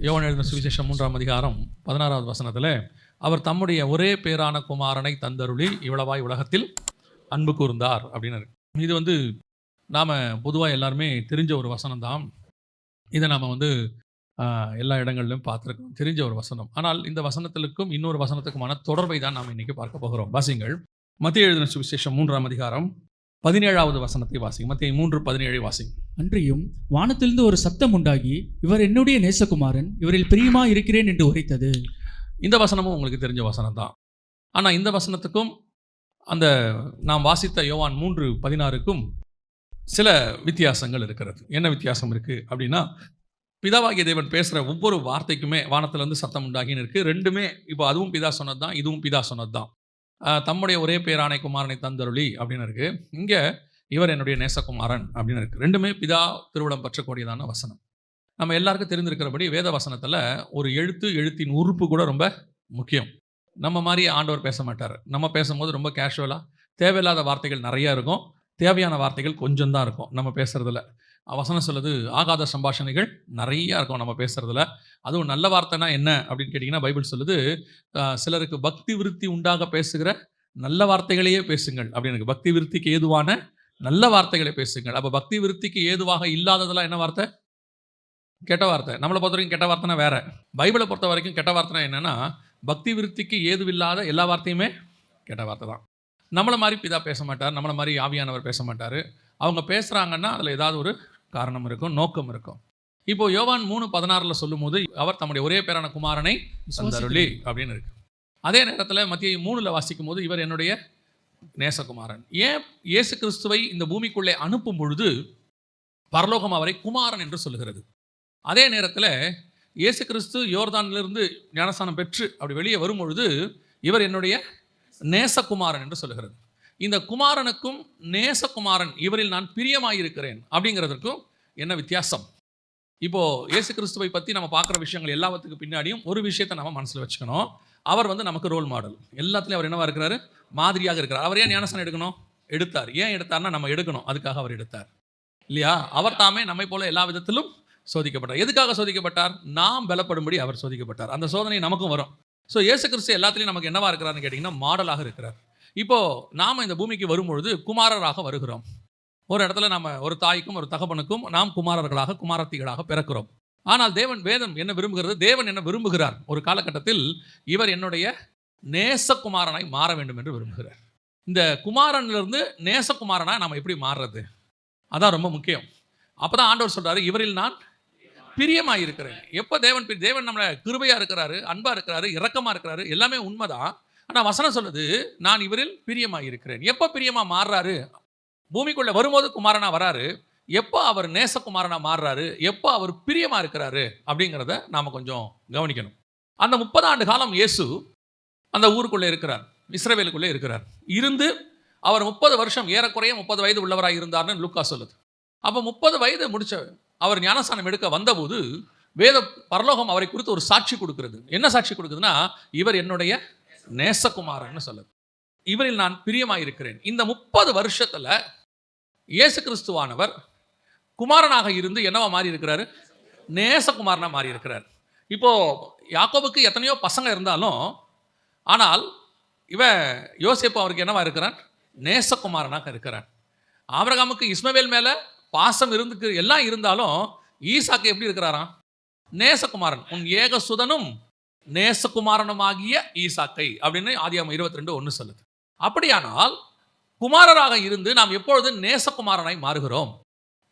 யோவான் எழுதின சுவிசேஷம் 3ஆம் அதிகாரம் 16வது வசனத்தில் அவர் தம்முடைய ஒரே பேரான குமாரனை தந்தருளி இவ்வளவாய் உலகத்தில் அன்பு கூர்ந்தார் அப்படின்னு இருக்கு. இது நாம் பொதுவாக எல்லாருமே தெரிஞ்ச ஒரு வசனம் தான். இதை நாம் எல்லா இடங்களிலும் பார்த்துருக்கோம், தெரிஞ்ச ஒரு வசனம். ஆனால் இந்த வசனத்திற்கும் இன்னொரு வசனத்துக்குமான தொடர்பை தான் நாம் இன்னைக்கு பார்க்க போகிறோம். வாசிங்கள், மத்தேயு எழுதின சுவிசேஷம் 3ஆம் அதிகாரம் 17வது வசனத்தை வாசிங்க. மத்தேயு 3:17 வாசிங்க. அன்றியும் வானத்திலிருந்து ஒரு சத்தம் உண்டாகி, இவர் என்னுடைய நேசகுமாரன், இவரில் பிரியமா இருக்கிறேன் என்று உரைத்தது. இந்த வசனமும் உங்களுக்கு தெரிஞ்ச வசனம் தான். ஆனால் இந்த வசனத்துக்கும் அந்த நாம் வாசித்த யோவான் 3:16க்கும் சில வித்தியாசங்கள் இருக்கிறது. என்ன வித்தியாசம் இருக்குது அப்படின்னா, பிதாவாகிய தேவன் பேசுகிற ஒவ்வொரு வார்த்தைக்குமே வானத்திலேருந்து சத்தம் உண்டாகின்னு இருக்குது. ரெண்டுமே இப்போ அதுவும் பிதா சொன்னது தான், இதுவும் பிதா சொன்னது தான். தம்முடைய ஒரே பேரானை குமாரனை தந்தருளி அப்படின்னு இருக்குது. இங்கே இவர் என்னுடைய நேசகுமாரன் அப்படின்னு இருக்குது. ரெண்டுமே பிதா திருவிழம் பற்றக்கூடியதான வசனம். நம்ம எல்லாருக்கும் தெரிந்திருக்கிறபடி வேத வசனத்தில் ஒரு எழுத்தின் உறுப்பு கூட ரொம்ப முக்கியம். நம்ம மாதிரி ஆண்டவர் பேச மாட்டார். நம்ம பேசும்போது ரொம்ப கேஷுவலாக தேவையில்லாத வார்த்தைகள் நிறையா இருக்கும், தேவையான வார்த்தைகள் கொஞ்சம் தான் இருக்கும் நம்ம பேசுகிறதுல. வசனம் சொல்லுது, ஆகாத சம்பாஷணைகள் நிறையா இருக்கும் நம்ம பேசுகிறதுல. அதுவும் நல்ல வார்த்தைனா என்ன அப்படின்னு கேட்டிங்கன்னா, பைபிள் சொல்லுது, சிலருக்கு பக்தி விருத்தி உண்டாக பேசுகிற நல்ல வார்த்தைகளையே பேசுங்கள் அப்படின்னு. பக்தி விருத்திக்கு ஏதுவான நல்ல வார்த்தைகளை பேசுங்கள். அப்போ பக்தி விருத்திக்கு ஏதுவாக இல்லாததெல்லாம் என்ன வார்த்தை? கெட்ட வார்த்தை. நம்மளை பொறுத்த வரைக்கும் கெட்ட வார்த்தைனா வேற. பைபிளை பொறுத்த வரைக்கும் கெட்ட வார்த்தைனா என்னென்னா, பக்தி விருத்திக்கு ஏதுவில்லாத எல்லா வார்த்தையுமே கெட்ட வார்த்தை தான். நம்மளை மாதிரி பிதா பேச மாட்டார், நம்மளை மாதிரி ஆவியானவர் பேச மாட்டார். அவங்க பேசுகிறாங்கன்னா அதில் ஏதாவது ஒரு காரணம் இருக்கும், நோக்கம் இருக்கும். இப்போ யோவான் 3:16 சொல்லும்போது அவர் தம்முடைய ஒரே பேரான குமாரனை தந்தருளி அப்படின்னு இருக்கு. அதே நேரத்தில் மத்தேயு 3 வாசிக்கும் போது இவர் என்னுடைய நேசகுமாரன். ஏன் இயேசு கிறிஸ்துவை இந்த பூமிக்குள்ளே அனுப்பும் பொழுது பரலோகம் அவரை குமாரன் என்று சொல்லுகிறது. அதே நேரத்தில் இயேசு கிறிஸ்து யோர்தானிலிருந்து ஞானஸ்நானம் பெற்று அப்படி வெளியே வரும்பொழுது இவர் என்னுடைய நேசகுமாரன் என்று சொல்லுகிறது. இந்த குமாரனுக்கும் நேசகுமாரன், இவரில் நான் பிரியமாயிருக்கிறேன் அப்படிங்கிறதுக்கும் என்ன வித்தியாசம்? இப்போது இயேசு கிறிஸ்துவை பற்றி நம்ம பார்க்குற விஷயங்கள் எல்லாத்துக்கு பின்னாடியும் ஒரு விஷயத்தை நம்ம மனசில் வச்சுக்கணும். அவர் நமக்கு ரோல் மாடல். எல்லாத்துலேயும் அவர் என்னவா இருக்கிறாரு? மாதிரியாக இருக்கிறார். அவர் ஏன் ஞானஸ்நானம் எடுக்கணும்? எடுத்தார். ஏன் எடுத்தார்னா நம்ம எடுக்கணும், அதுக்காக அவர் எடுத்தார் இல்லையா? அவர் தாமே நம்மை போல எல்லா விதத்திலும் சோதிக்கப்பட்டார். எதுக்காக சோதிக்கப்பட்டார்? நாம் பலப்படும்படி அவர் சோதிக்கப்பட்டார். அந்த சோதனை நமக்கும் வரும். ஸோ இயேசு கிறிஸ்து எல்லாத்துலேயும் நமக்கு என்னவா இருக்கிறாருன்னு கேட்டிங்கன்னா, மாடலாக இருக்கிறார். இப்போது நாம் இந்த பூமிக்கு வரும்பொழுது குமாரராக வருகிறோம். ஒரு இடத்துல நம்ம ஒரு தாய்க்கும் ஒரு தகப்பனுக்கும் நாம் குமாரர்களாக குமாரத்திகளாக பிறக்கிறோம். ஆனால் வேதம் என்ன விரும்புகிறது? தேவன் என்ன விரும்புகிறார்? ஒரு காலகட்டத்தில் இவர் என்னுடைய நேசகுமாரனாய் மாற வேண்டும் என்று விரும்புகிறார். இந்த குமாரனிலிருந்து நேசகுமாரனாய் நாம் எப்படி மாறுறது? அதான் ரொம்ப முக்கியம். அப்போ தான் ஆண்டவர் சொல்கிறாரு, இவரில் நான் பிரியமாக இருக்கிறேன். எப்போ தேவன் நம்மளை கிருபையாக இருக்கிறாரு, அன்பாக இருக்கிறாரு, இரக்கமாக இருக்கிறாரு, எல்லாமே உண்மைதான். ஆனால் வசனம் சொல்லுது, நான் இவரில் பிரியமாக இருக்கிறேன். எப்போ பிரியமாக மாறுறாரு? பூமிக்குள்ளே வரும்போது குமாரனாக வராரு. எப்போ அவர் நேசகுமாரனாக மாறுறாரு? எப்போ அவர் பிரியமாக இருக்கிறாரு அப்படிங்கிறத நாம் கொஞ்சம் கவனிக்கணும். அந்த 30 ஆண்டு காலம் இயேசு அந்த ஊருக்குள்ளே இருக்கிறார், இஸ்ரவேலுக்குள்ளே இருக்கிறார். இருந்து அவர் 30 வருஷம் ஏறக்குறைய 30 வயது உள்ளவராக இருந்தார்னு லூக்கா சொல்லுது. அப்போ 30 வயது முடிச்ச அவர் ஞானஸ்நானம் எடுக்க வந்தபோது வேத பரலோகம் அவரை குறித்து ஒரு சாட்சி கொடுக்கிறது. என்ன சாட்சி கொடுக்குதுன்னா, இவர் என்னுடைய நேசகுமாரன்னு சொல்லுது. இவரில் நான் பிரியமாக இருக்கிறேன். இந்த 30 வருஷத்தில் இயேசு கிறிஸ்துவானவர் குமாரனாக இருந்து என்னவா மாறி இருக்கிறாரு? நேசகுமாரனாக மாறி இருக்கிறார். இப்போது யாக்கோபுக்கு எத்தனையோ பசங்க இருந்தாலும், ஆனால் யோசேப்பு அவருக்கு என்னவா இருக்கிறார்? நேசகுமாரனாக இருக்கிறார். ஆபிரகாமுக்கு இஸ்மவேல் மேலே பாசம் எல்லாம் இருந்தாலும் ஈசாக்கு எப்படி இருக்கிறாராம்? நேசகுமாரன். உன் ஏகசுதனும் நேசகுமாரனுமாகிய ஈசாக்கை அப்படின்னு ஆதியாகமம் 22:1 சொல்லுது. அப்படியானால் குமாரராக இருந்து நாம் எப்பொழுது நேசகுமாரனாய் மாறுகிறோம்?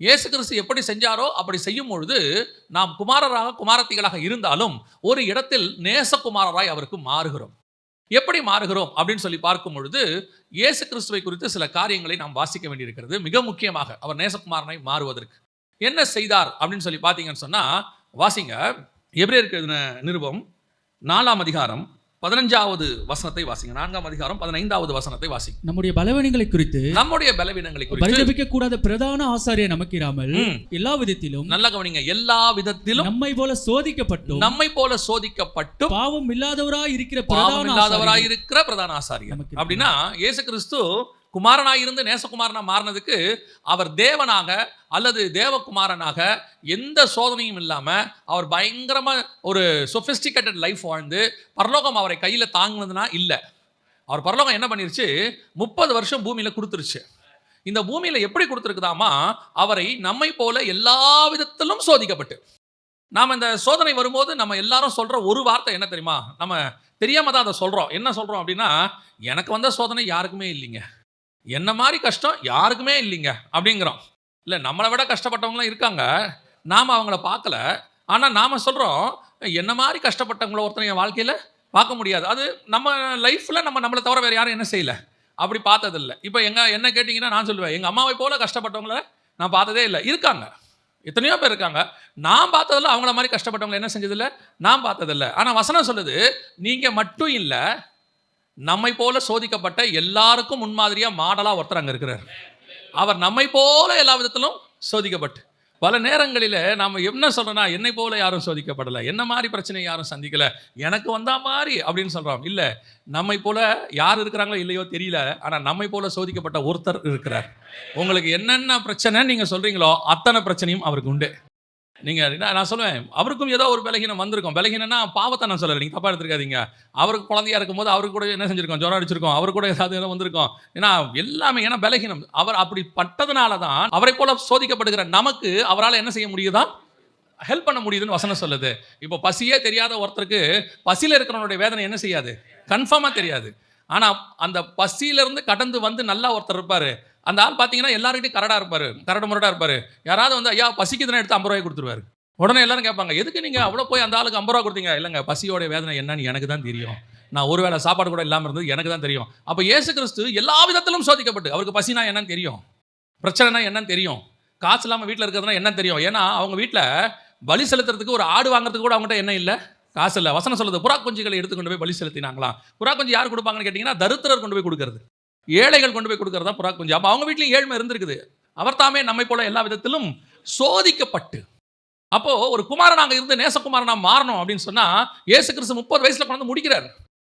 இயேசு கிறிஸ்து எப்படி செஞ்சாரோ அப்படி செய்யும் பொழுது நாம் குமாரராக குமாரத்திகளாக இருந்தாலும் ஒரு இடத்தில் நேசகுமாரராய் அவருக்கு மாறுகிறோம். எப்படி மாறுகிறோம் அப்படின்னு சொல்லி பார்க்கும் பொழுது இயேசு கிறிஸ்துவை குறித்து சில காரியங்களை நாம் வாசிக்க வேண்டியிருக்கிறது. மிக முக்கியமாக அவர் நேசகுமாரனாய் மாறுவதற்கு என்ன செய்தார் அப்படின்னு சொல்லி பார்த்தீங்கன்னு சொன்னால், வாசிங்க, எபிரேயருக்கு எழுதின நிருபம் 4ஆம் அதிகாரம் 15வது வசனத்தை வாசிங்க. 4ஆம் அதிகாரம் 15வது வசனத்தை வாசிங்க. நம்முடைய பலவீனங்களை குறித்து பரிதபிக்க கூடாத பிரதான ஆசாரியர் நமக்கு இராமல் எல்லா விதத்திலும், நல்ல கவனிங்க, எல்லா விதத்திலும் நம்மை போல சோதிக்கப்பட்டு பாவம் இல்லாதவராய் இருக்கிற பிரதான ஆசாரியர். அப்படின்னா இயேசு கிறிஸ்து குமாரனாயிருந்து நேசகுமாரனா மாறினதுக்கு அவர் தேவனாக அல்லது தேவகுமாரனாக எந்த சோதனையும் இல்லாமல் அவர் பயங்கரமாக ஒரு சொஃபிஸ்டிகேட்டட் லைஃப் வாழ்ந்து பரலோகம் அவரை கையில் தாங்கினதுனா இல்லை. அவர் பரலோகம் என்ன பண்ணிருச்சு, 30 வருஷம் பூமியில் கொடுத்துருச்சு. இந்த பூமியில் எப்படி கொடுத்துருக்குதாமா, அவரை நம்மை போல எல்லா விதத்திலும் சோதிக்கப்பட்டு. நாம் இந்த சோதனை வரும்போது நம்ம எல்லாரும் சொல்கிற ஒரு வார்த்தை என்ன தெரியுமா, நம்ம தெரியாமல் தான் அதை சொல்கிறோம். என்ன சொல்கிறோம் அப்படின்னா, எனக்கு வந்த சோதனை யாருக்குமே இல்லைங்க, என்ன மாதிரி கஷ்டம் யாருக்குமே இல்லைங்க அப்படிங்கிறோம். இல்லை, நம்மளை விட கஷ்டப்பட்டவங்களாம் இருக்காங்க, நாம் அவங்கள பார்க்கல. ஆனால் நாம் சொல்கிறோம், என்ன மாதிரி கஷ்டப்பட்டவங்கள ஒருத்தனை என் வாழ்க்கையில் பார்க்க முடியாது. அது நம்ம லைஃப்பில் நம்மளை தவிர வேறு யாரும் என்ன செய்யலை, அப்படி பார்த்ததில்லை. இப்போ என்ன கேட்டிங்கன்னா நான் சொல்லுவேன், எங்கள் அம்மாவை போல கஷ்டப்பட்டவங்கள நான் பார்த்ததே இல்லை. இருக்காங்க, எத்தனையோ பேர் இருக்காங்க, நான் பார்த்ததில்ல. அவங்கள மாதிரி கஷ்டப்பட்டவங்களை என்ன செஞ்சதில்லை, நான் பார்த்ததில்லை. ஆனால் வசனம் சொல்லுது, நீங்கள் மட்டும் இல்லை, நம்மை போல சோதிக்கப்பட்ட எல்லாருக்கும் முன்மாதிரியாக மாடலாக ஒருத்தர் அங்கே இருக்கிறார். அவர் நம்மை போல எல்லா விதத்திலும் சோதிக்கப்பட்டு. பல நேரங்களில் நாம் என்ன சொல்கிறோன்னா, என்னை போல யாரும் சோதிக்கப்படலை, என்ன மாதிரி பிரச்சனை யாரும் சந்திக்கலை, எனக்கு வந்தா மாதிரி அப்படின்னு சொல்கிறோம். இல்லை, நம்மை போல யார் இருக்கிறாங்களோ இல்லையோ தெரியல, ஆனால் நம்மை போல சோதிக்கப்பட்ட ஒருத்தர் இருக்கிறார். உங்களுக்கு என்னென்ன பிரச்சனை நீங்கள் சொல்கிறீங்களோ அத்தனை பிரச்சனையும் அவருக்கு உண்டு. நீங்கள் நான் சொல்லுவேன், அவருக்கும் ஏதோ ஒரு பலகீனம் வந்திருக்கும். பலகீனம்னா பாவத்தை நான் சொல்லலை, நீங்கள் தப்பாக எடுத்துருக்காதீங்க. அவருக்கு குழந்தையா இருக்கும்போது அவருக்கு கூட என்ன செஞ்சுருக்கோம், ஜுரம் அடிச்சிருக்கோம், அவருக்கு கூட ஏதாவது வந்திருக்கும். ஏன்னா எல்லாமே ஏன்னா பலகீனம். அவர் அப்படி பட்டதுனால தான் அவரை போல சோதிக்கப்படுகிற நமக்கு அவரால் என்ன செய்ய முடியுதா, ஹெல்ப் பண்ண முடியுதுன்னு வசனம் சொல்லுது. இப்போ பசியே தெரியாத ஒருத்தருக்கு பசியில் இருக்கிறவனுடைய வேதனை என்ன செய்யாது, கன்ஃபார்மாக தெரியாது. ஆனால் அந்த பசியிலேருந்து கடந்து வந்து நல்லா ஒருத்தர் இருப்பார். அந்த ஆள் பார்த்தீங்கன்னா எல்லாருக்கிட்டையும் கரடு முரடாக இருப்பார். யாராவது வந்து ஐயா பசிக்குதுன்னு எடுத்து 50 ரூபாய் கொடுத்துருவாரு. உடனே எல்லாரும் கேட்பாங்க, எதுக்கு நீங்கள் அவ்வளோ போய் அந்த ஆளுக்கு 50 ரூபா கொடுத்தீங்க? இல்லைங்க, பசியோட வேதனை என்னன்னு எனக்கு தான் தெரியும், நான் ஒரு வேளை சாப்பாடு கூட இல்லாமல் இருந்தது எனக்கு தான் தெரியும். அப்போ இயேசு கிறிஸ்து எல்லா விதத்திலும் சோதிக்கப்பட்டு, அவருக்கு பசினா என்னன்னு தெரியும், பிரச்சனைனா என்னன்னு தெரியும், காசு இல்லாமல் வீட்டில் இருக்கிறதுனா என்ன தெரியும். ஏன்னா அவங்க வீட்டில் பலி செலுத்துறதுக்கு ஒரு ஆடு வாங்குறதுக்கு கூட அவங்ககிட்ட என்ன இல்லை, காசு இல்லை. வசனம் சொல்லுது, புறா குஞ்சுகளை எடுத்துக்கொண்டு போய் பலி செலுத்தினாங்களாம். புறா குஞ்சு யார் கொடுப்பாங்கன்னு கேட்டிங்கன்னா, தரித்திரர் கொண்டு போய் கொடுக்கறது, ஏழைகள் கொண்டு போய் கொடுக்கறதா புறா குஞ்சு. அப்போ அவங்க வீட்லையும் ஏழ்மை இருந்திருக்குது. அவர் தாமே நம்மை போல எல்லா விதத்திலும் சோதிக்கப்பட்டு. அப்போ ஒரு குமாரனாக இருந்து நேசகுமாரனா மாறணும் அப்படின்னு சொன்னா, இயேசு கிறிஸ்து 30 வயசுல கொண்டு முடிக்கிறார்.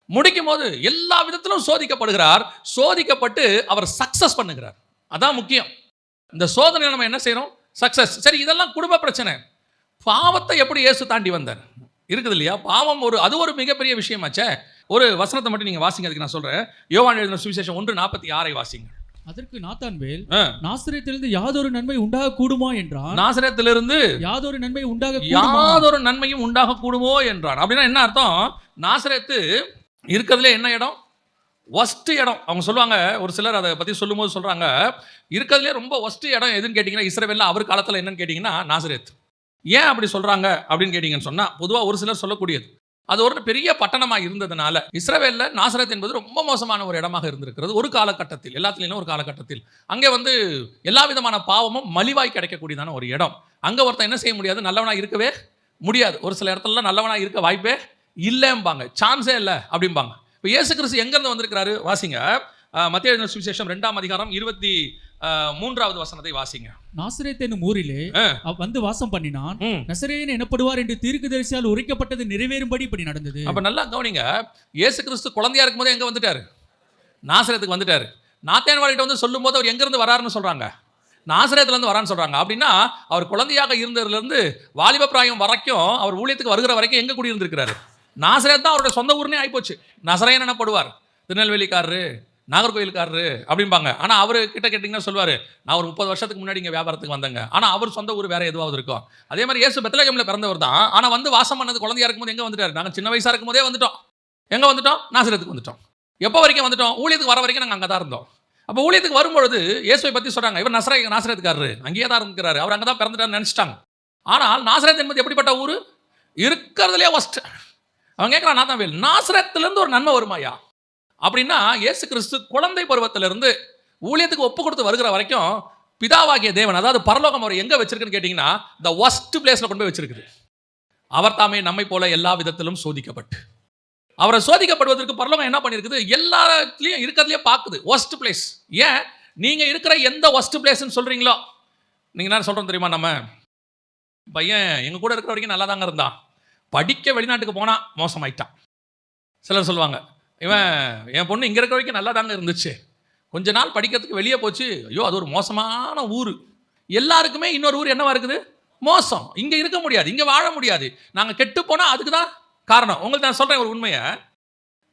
முடிக்கும் போது எல்லா விதத்திலும் சோதிக்கப்படுகிறார். சோதிக்கப்பட்டு அவர் சக்சஸ் பண்ணுகிறார். அதான் முக்கியம். இந்த சோதனை நம்ம என்ன செய்யறோம், சக்சஸ். சரி, இதெல்லாம் குடும்ப பிரச்சனை. பாவத்தை எப்படி இயேசு தாண்டி வந்தார் இருக்குது இல்லையா. பாவம் அது ஒரு மிகப்பெரிய விஷயமாச்சே. ஒரு வசனத்தை மட்டும் நீங்க வாசிங்க, அதுக்கு நான் சொல்றேன். யோவான் எழுதின சுவிசேஷம் 1:46 வாசிங்க. அதற்கு நாத்தான்வேல், நாசரேத்திலிருந்து யாதொரு நன்மை உண்டாக கூடுமா என்றான். நாசரேத்திலிருந்து யாதொரு நன்மையும் உண்டாக கூடுமோ என்றான். அப்படின்னா என்ன அர்த்தம், நாசரேத்து இருக்கிறதுல என்ன இடம், ஒஸ்ட் இடம். அவங்க சொல்லுவாங்க, ஒரு சிலர் அதை பற்றி சொல்லும்போது சொல்கிறாங்க, இருக்கிறதுலே ரொம்ப ஒஸ்ட் இடம் எதுன்னு கேட்டிங்கன்னா, இஸ்ரவேலில் அவர் காலத்தில் என்னன்னு கேட்டிங்கன்னா நாசரேத். ஏன் அப்படி சொல்கிறாங்க அப்படின்னு கேட்டிங்கன்னு சொன்னால், பொதுவாக ஒரு சிலர் சொல்லக்கூடியது, அது ஒரு பெரிய பட்டணமாக இருந்ததுனால இஸ்ரவேலில் நாசரேத் என்பது ரொம்ப மோசமான ஒரு இடமாக இருந்திருக்கிறது. ஒரு காலகட்டத்தில், எல்லாத்துலேயும் ஒரு காலகட்டத்தில் அங்கே வந்து எல்லா விதமான பாவமும் மலிவாய் கிடைக்கக்கூடியதான ஒரு இடம். அங்கே ஒருத்தன் என்ன செய்ய முடியாது, நல்லவனாக இருக்கவே முடியாது. ஒரு சில இடத்துலலாம் நல்லவனாக இருக்க வாய்ப்பே இல்லைம்பாங்க, சான்ஸே இல்லை அப்படிம்பாங்க. இப்போ இயேசு கிறிஸ்து எங்கேருந்து வந்திருக்கிறாரு வாசிங்க. மத்தேயு எழுதின சுவிசேஷம் 2ஆம் அதிகாரம் 23வது வசனத்தை வாசிங்க. நாசரேத் என்னும் ஊரிலே வந்து வாசம் பண்ணினான், நசரேயன் எனப்படுவார் என்று தீர்க்கதரிசியால் உரைக்கப்பட்டது நிறைவேறும்படி இப்படி நடந்தது. அப்ப நல்லா கவனிங்க, இயேசு கிறிஸ்து குழந்தையா இருக்கும்போது எங்க வந்துட்டாரு, நாசரேத்துக்கு வந்துட்டாரு. நாத்தான்வேல்கிட்ட வந்து சொல்லும் போது அவர் எங்கிருந்து வராருன்னு சொல்றாங்க, நாசரேத்துல இருந்து வரான்னு சொல்றாங்க. அப்படின்னா அவர் குழந்தையாக இருந்ததுல இருந்து வாலிப பிராயம் வரைக்கும், அவர் ஊழியத்துக்கு வருகிற வரைக்கும் எங்க குடியிருந்திருக்கிறாரு, நாசரேத் தான் அவருடைய சொந்த ஊர்னே ஆயிப்போச்சு. நசரேயன் எனப்படுவார், திருநெல்வேலிக்காரரு, நாகர்கோயிலுக்காரரு அப்படிம்பாங்க. ஆனால் அவர் கிட்ட கேட்டிங்கன்னா சொல்லுவார், நான் ஒரு 30 வருஷத்துக்கு முன்னாடி இங்கே வியாபாரத்துக்கு வந்தேங்க. ஆனால் அவர் சொந்த ஊர் வேறு எதுவாவது இருக்கும். அதே மாதிரி இயேசு பெத்லகேமில் பிறந்தவர் தான். ஆனால் வந்து வாசம் பண்ணது குழந்தையா இருக்கும்போது எங்கே வந்துட்டார், நாங்கள் சின்ன வயசாக இருக்கும் போதே வந்துட்டோம். எங்கே வந்துட்டோம், நாசரேத்துக்கு வந்துட்டோம். எப்போ வரைக்கும் வந்துட்டோம், ஊழியத்துக்கு வர வரைக்கும் நாங்கள் அங்கே தான் இருந்தோம். அப்போ ஊழியத்துக்கு வரும்பொழுது இயேசுவை பற்றி சொல்கிறாங்க, இவர் நாசரேத்துக்காரரு, அங்கேயே தான் இருக்கிறாரு, அவர் அங்கே தான் பிறந்துட்டார்னு நினச்சிட்டாங்க. ஆனால் நாசரேத் என்பது எப்படிப்பட்ட ஊர், இருக்கிறதுலே ஒஸ்ட். அவங்க கேட்குறான், நாத்தான்வேல், நாசரேத்துலேருந்து ஒரு நன்மை வருமாயா அப்படின்னா, இயேசு கிறிஸ்து குழந்தை பருவத்திலிருந்து ஊழியத்துக்கு ஒப்பு கொடுத்து வருகிற வரைக்கும் பிதாவாகிய தேவன், அதாவது பரலோகம், அவர் எங்கே வச்சிருக்குன்னு கேட்டிங்கன்னா, த ஒஸ்ட் பிளேஸில் கொண்டு போய் வச்சிருக்குது. அவர் தாமே நம்மை போல எல்லா விதத்திலும் சோதிக்கப்பட்டு, அவரை சோதிக்கப்படுவதற்கு பரலோகம் என்ன பண்ணியிருக்குது, எல்லாத்துலேயும் இருக்கிறதுலையே பார்க்குது ஒஸ்ட் பிளேஸ். ஏன் நீங்கள் இருக்கிற எந்த ஒஸ்ட் பிளேஸ்ன்னு சொல்கிறீங்களோ, நீங்கள் என்ன சொல்கிறோம் தெரியுமா, நம்ம பையன் எங்கள் கூட இருக்கிற வரைக்கும் நல்லா தாங்க இருந்தான், படிக்க வெளிநாட்டுக்கு போனால் மோசமாயிட்டான். சிலர் சொல்லுவாங்க, இவன் என் பொண்ணு இங்கே இருக்கிற வரைக்கும் நல்லா தாங்க இருந்துச்சு, கொஞ்ச நாள் படிக்கிறதுக்கு வெளியே போச்சு, ஐயோ அது ஒரு மோசமான ஊர். எல்லாருக்குமே இன்னொரு ஊர் என்னவா இருக்குது? மோசம். இங்கே இருக்க முடியாது, இங்கே வாழ முடியாது, நாங்கள் கெட்டு போனால் அதுக்கு தான் காரணம். உங்களுக்கு நான் சொல்கிறேன் ஒரு உண்மையை,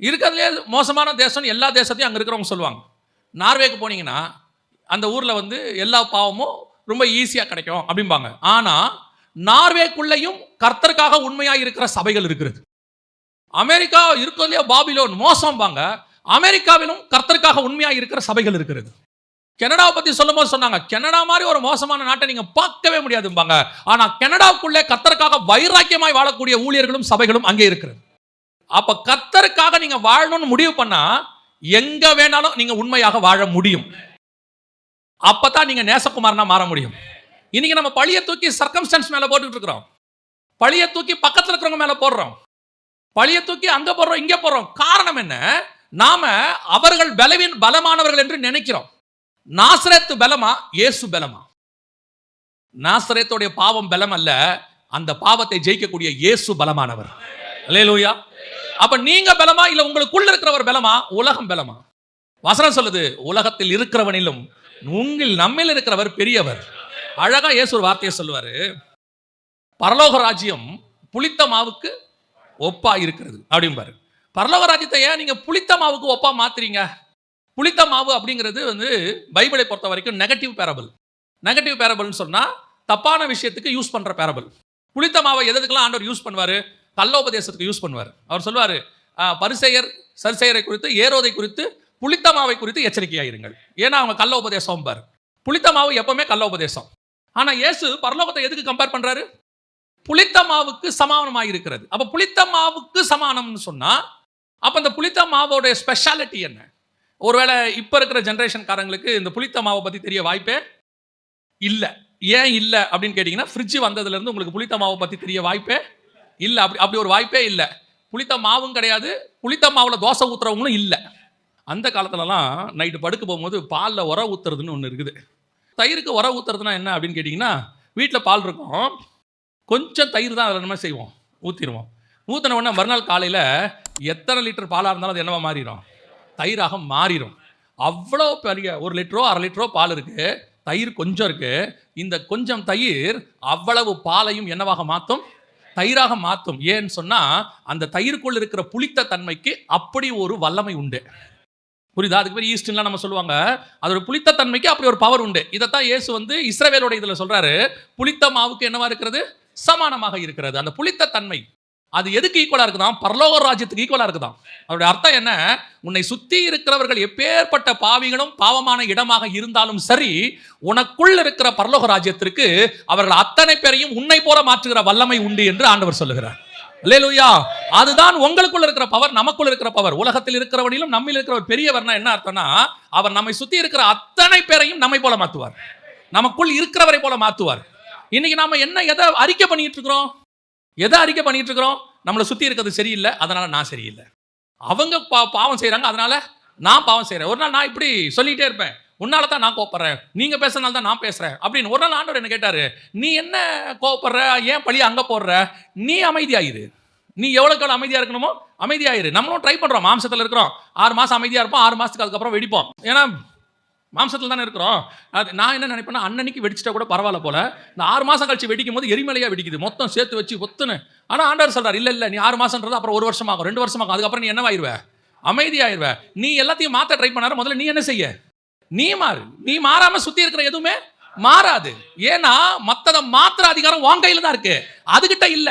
இருக்கிறதுலே மோசமான தேசம்னு எல்லா தேசத்தையும் அங்கே இருக்கிறவங்க சொல்லுவாங்க. நார்வேக்கு போனீங்கன்னா அந்த ஊரில் வந்து எல்லா பாவமும் ரொம்ப ஈஸியாக கிடைக்கும் அப்படிம்பாங்க. ஆனால் நார்வேக்குள்ளேயும் கர்த்தருக்காக உண்மையாக இருக்கிற சபைகள் இருக்கிறது. அமெரிக்கா இருக்கிறதுலையோ பாபிலோன் மோசம்பாங்க, அமெரிக்காவிலும் கர்த்தருக்காக உண்மையாக இருக்கிற சபைகள் இருக்கிறது. கனடாவை பற்றி சொல்லும் போது சொன்னாங்க, கனடா மாதிரி ஒரு மோசமான நாட்டை நீங்கள் பார்க்கவே முடியாதும்பாங்க. ஆனால் கனடாவுக்குள்ளே கர்த்தருக்காக வைராக்கியமாய் வாழக்கூடிய ஊழியர்களும் சபைகளும் அங்கே இருக்கிறது. அப்போ கர்த்தருக்காக நீங்கள் வாழணும்னு முடிவு பண்ணா எங்க வேணாலும் நீங்க உண்மையாக வாழ முடியும். அப்பதான் நீங்க நேசகுமாரனா மாற முடியும். இன்னைக்கு நம்ம பழிய தூக்கி சர்க்கம்ஸ்டன்ஸ் மேல போட்டுட்டு இருக்கிறோம், பழிய தூக்கி பக்கத்துல இருக்கிறவங்க மேல போடுறோம், பழிய தூக்கி அங்க போடுறோம் இங்க போடுறோம். காரணம் என்ன? நாம அவர்கள் பலமானவர்கள் என்று நினைக்கிறோம். நாசரேத்து பலமா, இயேசு பலமா? நாசரேத்துடைய பாவம் பலம் அல்ல, அந்த பாவத்தை ஜெயிக்கக்கூடிய இயேசு பலமானவர். அல்லேலூயா. அப்ப நீங்க பலமா இல்ல உங்களுக்குள்ள இருக்கிறவர் பலமா, உலகம் பலமா? வசனம் சொல்லுது, உலகத்தில் இருக்கிறவனிலும் நம்மில் இருக்கிறவர் பெரியவர். அழகா இயேசு ஒரு வார்த்தையை சொல்லுவாரு, பரலோக ராஜ்யம் புளித்த மாவுக்கு ஒப்பா இருக்கிறது அப்படிம்பாரு. பரலோக ராஜ்யத்தை ஏன் நீங்க புளித்த மாவுக்கு ஒப்பா மாத்துறீங்க? புளித்த மாவு அப்படிங்கிறது வந்து பைபிளை பொறுத்த வரைக்கும் நெகட்டிவ் பேரபிள். நெகட்டிவ் பேரபிள்னு சொன்னா தப்பான விஷயத்துக்கு யூஸ் பண்ற பேரபிள். புளித்த மாவை எதுக்கெல்லாம் ஆண்டவர் யூஸ் பண்ணுவாரு? கள்ளோபதேசத்துக்கு யூஸ் பண்ணுவார். அவர் சொல்லுவார், பரிசேயர் சரிசேயரை குறித்து, ஏரோதை குறித்து, புளித்த மாவை குறித்து எச்சரிக்கையாயிருங்கள். ஏன்னா அவங்க கள்ள உபதேசம் பாரு. புளித்த மாவு எப்பவுமே கள்ள உபதேசம். ஆனா இயேசு பரலோகத்தை எதுக்கு கம்பேர் பண்றாரு? புளித்த மாவுக்கு சமானமாக இருக்கிறது. அப்ப புளித்த மாவுக்கு சமானம்னு சொன்னா அப்ப இந்த புளித்த மாவோட ஸ்பெஷாலிட்டி என்ன? ஒருவேளை இப்ப இருக்கிற ஜெனரேஷன்காரங்களுக்கு இந்த புளித்த மாவை பத்தி தெரிய வாய்ப்பே இல்லை. ஏன் இல்லை அப்படின்னு கேட்டீங்கன்னா, ஃப்ரிட்ஜ் வந்ததுல இருந்து உங்களுக்கு புளித்த மாவை பத்தி தெரிய வாய்ப்பே இல்லை. அப்படி ஒரு வாய்ப்பே இல்லை. புளித்த மாவும் கிடையாது, புளித்த மாவில் தோசை ஊற்றுறவங்களும் இல்லை. அந்த காலத்துலலாம் நைட்டு படுக்க போகும்போது பாலில் உர ஊற்றுறதுன்னு ஒன்று இருக்குது. தயிருக்கு உர ஊற்றுறதுனா என்ன அப்படின்னு கேட்டிங்கன்னா, வீட்டில் பால் இருக்கும், கொஞ்சம் தயிர் தான் அதில் என்ன செய்வோம், ஊற்றிடுவோம். ஊற்றின உடனே மறுநாள் காலையில் எத்தனை லிட்டர் பாலாக இருந்தாலும் அது என்னவா மாறிடும்? தயிராக மாறிடும். அவ்வளோ பெரிய 1 லிட்டரோ 1/2 லிட்டரோ பால் இருக்குது, தயிர் கொஞ்சம் இருக்குது. இந்த கொஞ்சம் தயிர் அவ்வளவு பாலையும் என்னவாக மாற்றும்? தயிராக மாற்றும். ஏன்னு சொன்னால் அந்த தயிருக்குள் இருக்கிற புளித்த தன்மைக்கு அப்படி ஒரு வல்லமை உண்டு. புரியுதா? அதுக்கு பேர் ஈஸ்ட்லாம் நம்ம சொல்லுவாங்க. அதோட புளித்த தன்மைக்கு அப்படி ஒரு பவர் உண்டு. இதைத்தான் இயேசு வந்து இஸ்ரவேலோட இதில் சொல்றாரு, புளித்த மாவுக்கு என்னவா இருக்கிறது? சமானமாக இருக்கிறது. அந்த புளித்த தன்மை அது எதுக்கு ஈக்குவலா இருக்குதான்? பரலோக ராஜ்யத்துக்கு ஈக்குவலா இருக்குதான். அவருடைய அர்த்தம் என்ன? உன்னை சுத்தி இருக்கிறவர்கள் எப்பேற்பட்ட பாவிகளும் பாவமான இடமாக இருந்தாலும் சரி, உனக்குள் இருக்கிற பரலோக ராஜ்யத்திற்கு அவர்கள் அத்தனை பேரையும் உன்னை போல மாற்றுகிற வல்லமை உண்டு என்று ஆண்டவர் சொல்லுகிறார். அல்லேலூயா. அதுதான் உங்களுக்குள்ள இருக்கிற பவர், நமக்குள்ள இருக்கிற பவர். உலகத்தில் இருக்கிறவனிலும் நம்மில் இருக்கிறவர் பெரியவர்னா என்ன அர்த்தம்னா, அவர் நம்மை சுத்தி இருக்கிற அத்தனை பேரையும் நம்மை போல மாற்றுவார், நமக்குள் இருக்கிறவரை போல மாற்றுவார். இன்னைக்கு நாம எதை அறிக்கை பண்ணிட்டு இருக்கிறோம்? எதை அறிக்கை பண்ணிட்டு இருக்கிறோம்? நம்மளை சுத்தி இருக்கிறது சரியில்லை, அதனால நான் சரியில்லை. அவங்க பாவம் செய்யறாங்க, அதனால நான் பாவம் செய்யறேன். ஒரு நாள் நான் இப்படி சொல்லிட்டே இருப்பேன், உன்னால தான் நான் கோவப்படுறேன், நீங்க பேசுறதுனால தான் நான் பேசுறேன் அப்படின்னு. ஒரு நாள் ஆண்டவர் என்ன கேட்டாரு, நீ என்ன கோவப்படுற, ஏன் பழிய அங்க போடுற, நீ அமைதியாயிரு. நீ எவ்வளவுக்கு அமைதியா இருக்கணுமோ அமைதியாயிரு. நம்மளும் ட்ரை பண்றோம், மாம்சத்தில் இருக்கிறோம், 6 மாசம் அமைதியா இருப்போம், 6 மாசத்துக்கு அதுக்கப்புறம் வெடிப்போம். ஏன்னா மாம்சத்தில் தானே இருக்கிறோம். அது நான் என்ன நினைப்பேன்னா, அன்னன்னைக்கு வெடிச்சிட்டா கூட பரவாயில்ல போல, இந்த 6 மாசம் கழிச்சு வெடிக்கும் போது எரிமலையா வெடிக்குது, மொத்தம் சேர்த்து வச்சு ஒத்துன்னு. ஆனா ஆண்டவர் சொல்றாரு, இல்ல நீ 6 மாசம்ன்றது அப்புறம் 1 வருஷம் ஆகும், 2 வருஷம் ஆகும், அதுக்கப்புறம் நீ என்னவாயிருவ? அமைதியாயிருவ. நீ எல்லாத்தையும் மாத்த ட்ரை பண்ணாரு, முதல்ல நீ என்ன செய்ய? நீ மாறு. நீ மாறாம சுத்தி இருக்கிற எதுவுமே மாறாது. ஏன்னா மத்தத மாத்திர அதிகாரம் உன் கையில தான் இருக்கு, அதுகிட்ட இல்ல.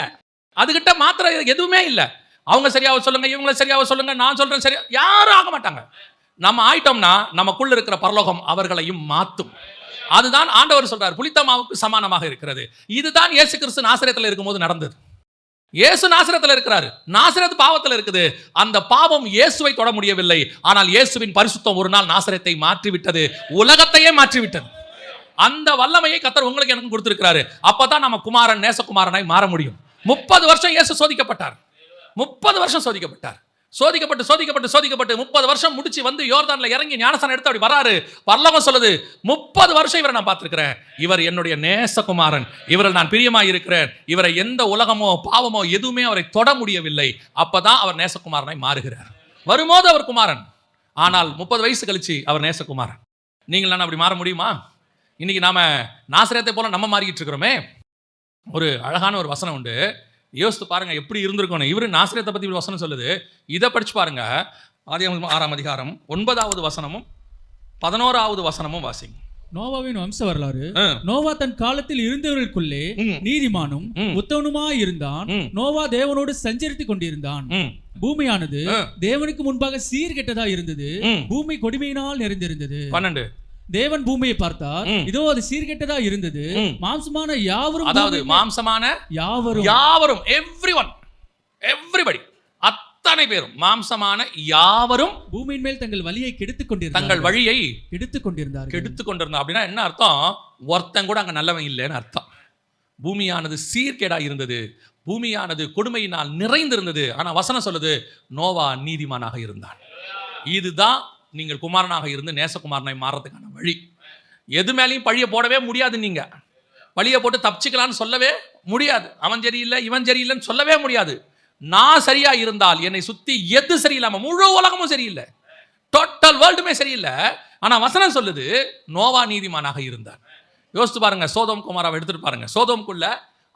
அதுகிட்ட மாத்திர எதுவுமே இல்ல. அவங்க சரியாக சொல்லுங்க, இவங்கள சரியாக சொல்லுங்க, நான் சொல்றேன் சரியா, யாரும் ஆக மாட்டாங்க. நம்ம ஆயிட்டோம்னா நமக்குள்ள இருக்கிற பரலோகம் அவர்களையும் மாற்றும். அதுதான் ஆண்டவர் சொல்றார், புளித்த மாவுக்கு சமானமாக இருக்கிறது. இதுதான் இயேசு கிறிஸ்து நாசரேத்துல இருக்கும்போது நடந்தது. இயேசு நாசரேத்துல இருக்கிறாரு, நாசரேத் பாவத்தில் இருக்குது. அந்த பாவம் இயேசுவை தொட முடியவில்லை. ஆனால் இயேசுவின் பரிசுத்தம் ஒரு நாள் நாசரேத்தை மாற்றிவிட்டது, உலகத்தையே மாற்றிவிட்டது. அந்த வல்லமையை கர்த்தர் உங்களுக்கு எனக்கு கொடுத்திருக்கிறாரு. அப்பதான் நம்ம குமாரன், நேசகுமாரனாய் மாற முடியும். 30 வருஷம் இயேசு சோதிக்கப்பட்டார். 30 வருஷம் சோதிக்கப்பட்டார். சோதிக்கப்பட்டு 30 வருஷம் முடிச்சு வந்து யோர்தான்ல இறங்கி ஞானஸ்நானம் எடுத்து அப்படி வராரு. பரலோகம் சொல்லுது, 30 வருஷம் இவரை நான் பார்த்திருக்கிறேன், இவர் என்னுடைய நேசகுமாரன், இவரில் நான் பிரியமாய் இருக்கிறேன், இவரை எந்த உலகமோ பாவமோ எதுவுமே அவரை தொட முடியவில்லை. அப்பதான் அவர் நேசகுமாரனாய் மாறுகிறார். வரும்போது அவர் குமாரன், ஆனால் 30 வயசு கழிச்சு அவர் நேசகுமாரன். நீங்கள் நான் அப்படி மாற முடியுமா? இன்னைக்கு நாம நாசரேத்தை போல நம்ம மாறிக்கிட்டு இருக்கிறோமே. ஒரு அழகான ஒரு வசனம் உண்டு, யோசித்து பாருங்க எப்படி இருந்திருக்கணும். இவரு நாசரேத்தை பத்தி ஒரு வசனம் சொல்லுது, இதை படிச்சு பாருங்க. ஆதியாகமம் 6ஆம் அதிகாரம் 9வது வசனமும் 11வது வசனமும் வாசிங்க. நோவாவின் வம்ச வரலாறு. நோவா தன் காலத்தில் இருந்தவர்களுக்குள்ளே நீதிமானும் உத்தமனுமாய் இருந்தான். நோவா தேவனோடு சஞ்சரித்துக் கொண்டிருந்தான். பூமியானது தேவனுக்கு முன்பாக சீர்கெட்டதா இருந்தது. பூமி கொடுமையினால் நிறைந்திருந்தது. 12 தேவன் பூமியை பார்த்தார், இதோ அது சீர்கெட்டதா இருந்தது. மாம்சமான யாவரும், அதாவது மாம்சமான யாவரும் எவ்ரிபடி அத்தனை பேரும், மாம்சமான யாவரும் பூமியின் மேல் தங்கள் வழியை கெடுத்துக் கொண்டிருந்தார்கள். தங்கள் வழியை கெடுத்துக் கொண்டிருந்தார். அப்படின்னா என்ன அர்த்தம்? ஒருத்தன் கூட அங்க நல்லவன் இல்லைன்னு அர்த்தம். பூமியானது சீர்கேடா இருந்தது, பூமியானது கொடுமையினால் நிறைந்திருந்தது. ஆனா வசனம் சொல்லுது, நோவா நீதிமானாக இருந்தான். இதுதான் நீங்கள் குமாரனாக இருந்து நேசகுமாரனாய் மாறதுக்கான வழி. எது மேலேயும் பழிய போடவே முடியாது. நீங்க பழிய போட்டு தப்பிச்சுக்கலான்னு சொல்லவே முடியாது. அவன் சரியில்லை இவன் சரியில்லைன்னு சொல்லவே முடியாது. நான் சரியா இருந்தால் என்னை சுத்தி எது சரியில்லாம முழு உலகமும் சரியில்லை, டோட்டல் வேர்ல்டுமே சரியில்லை. ஆனா வசனம் சொல்லுது நோவா நீதிமானாக இருந்தார். யோசித்து பாருங்க, சோதோம் குமாராவை எடுத்துட்டு பாருங்க. சோதோம்குள்ள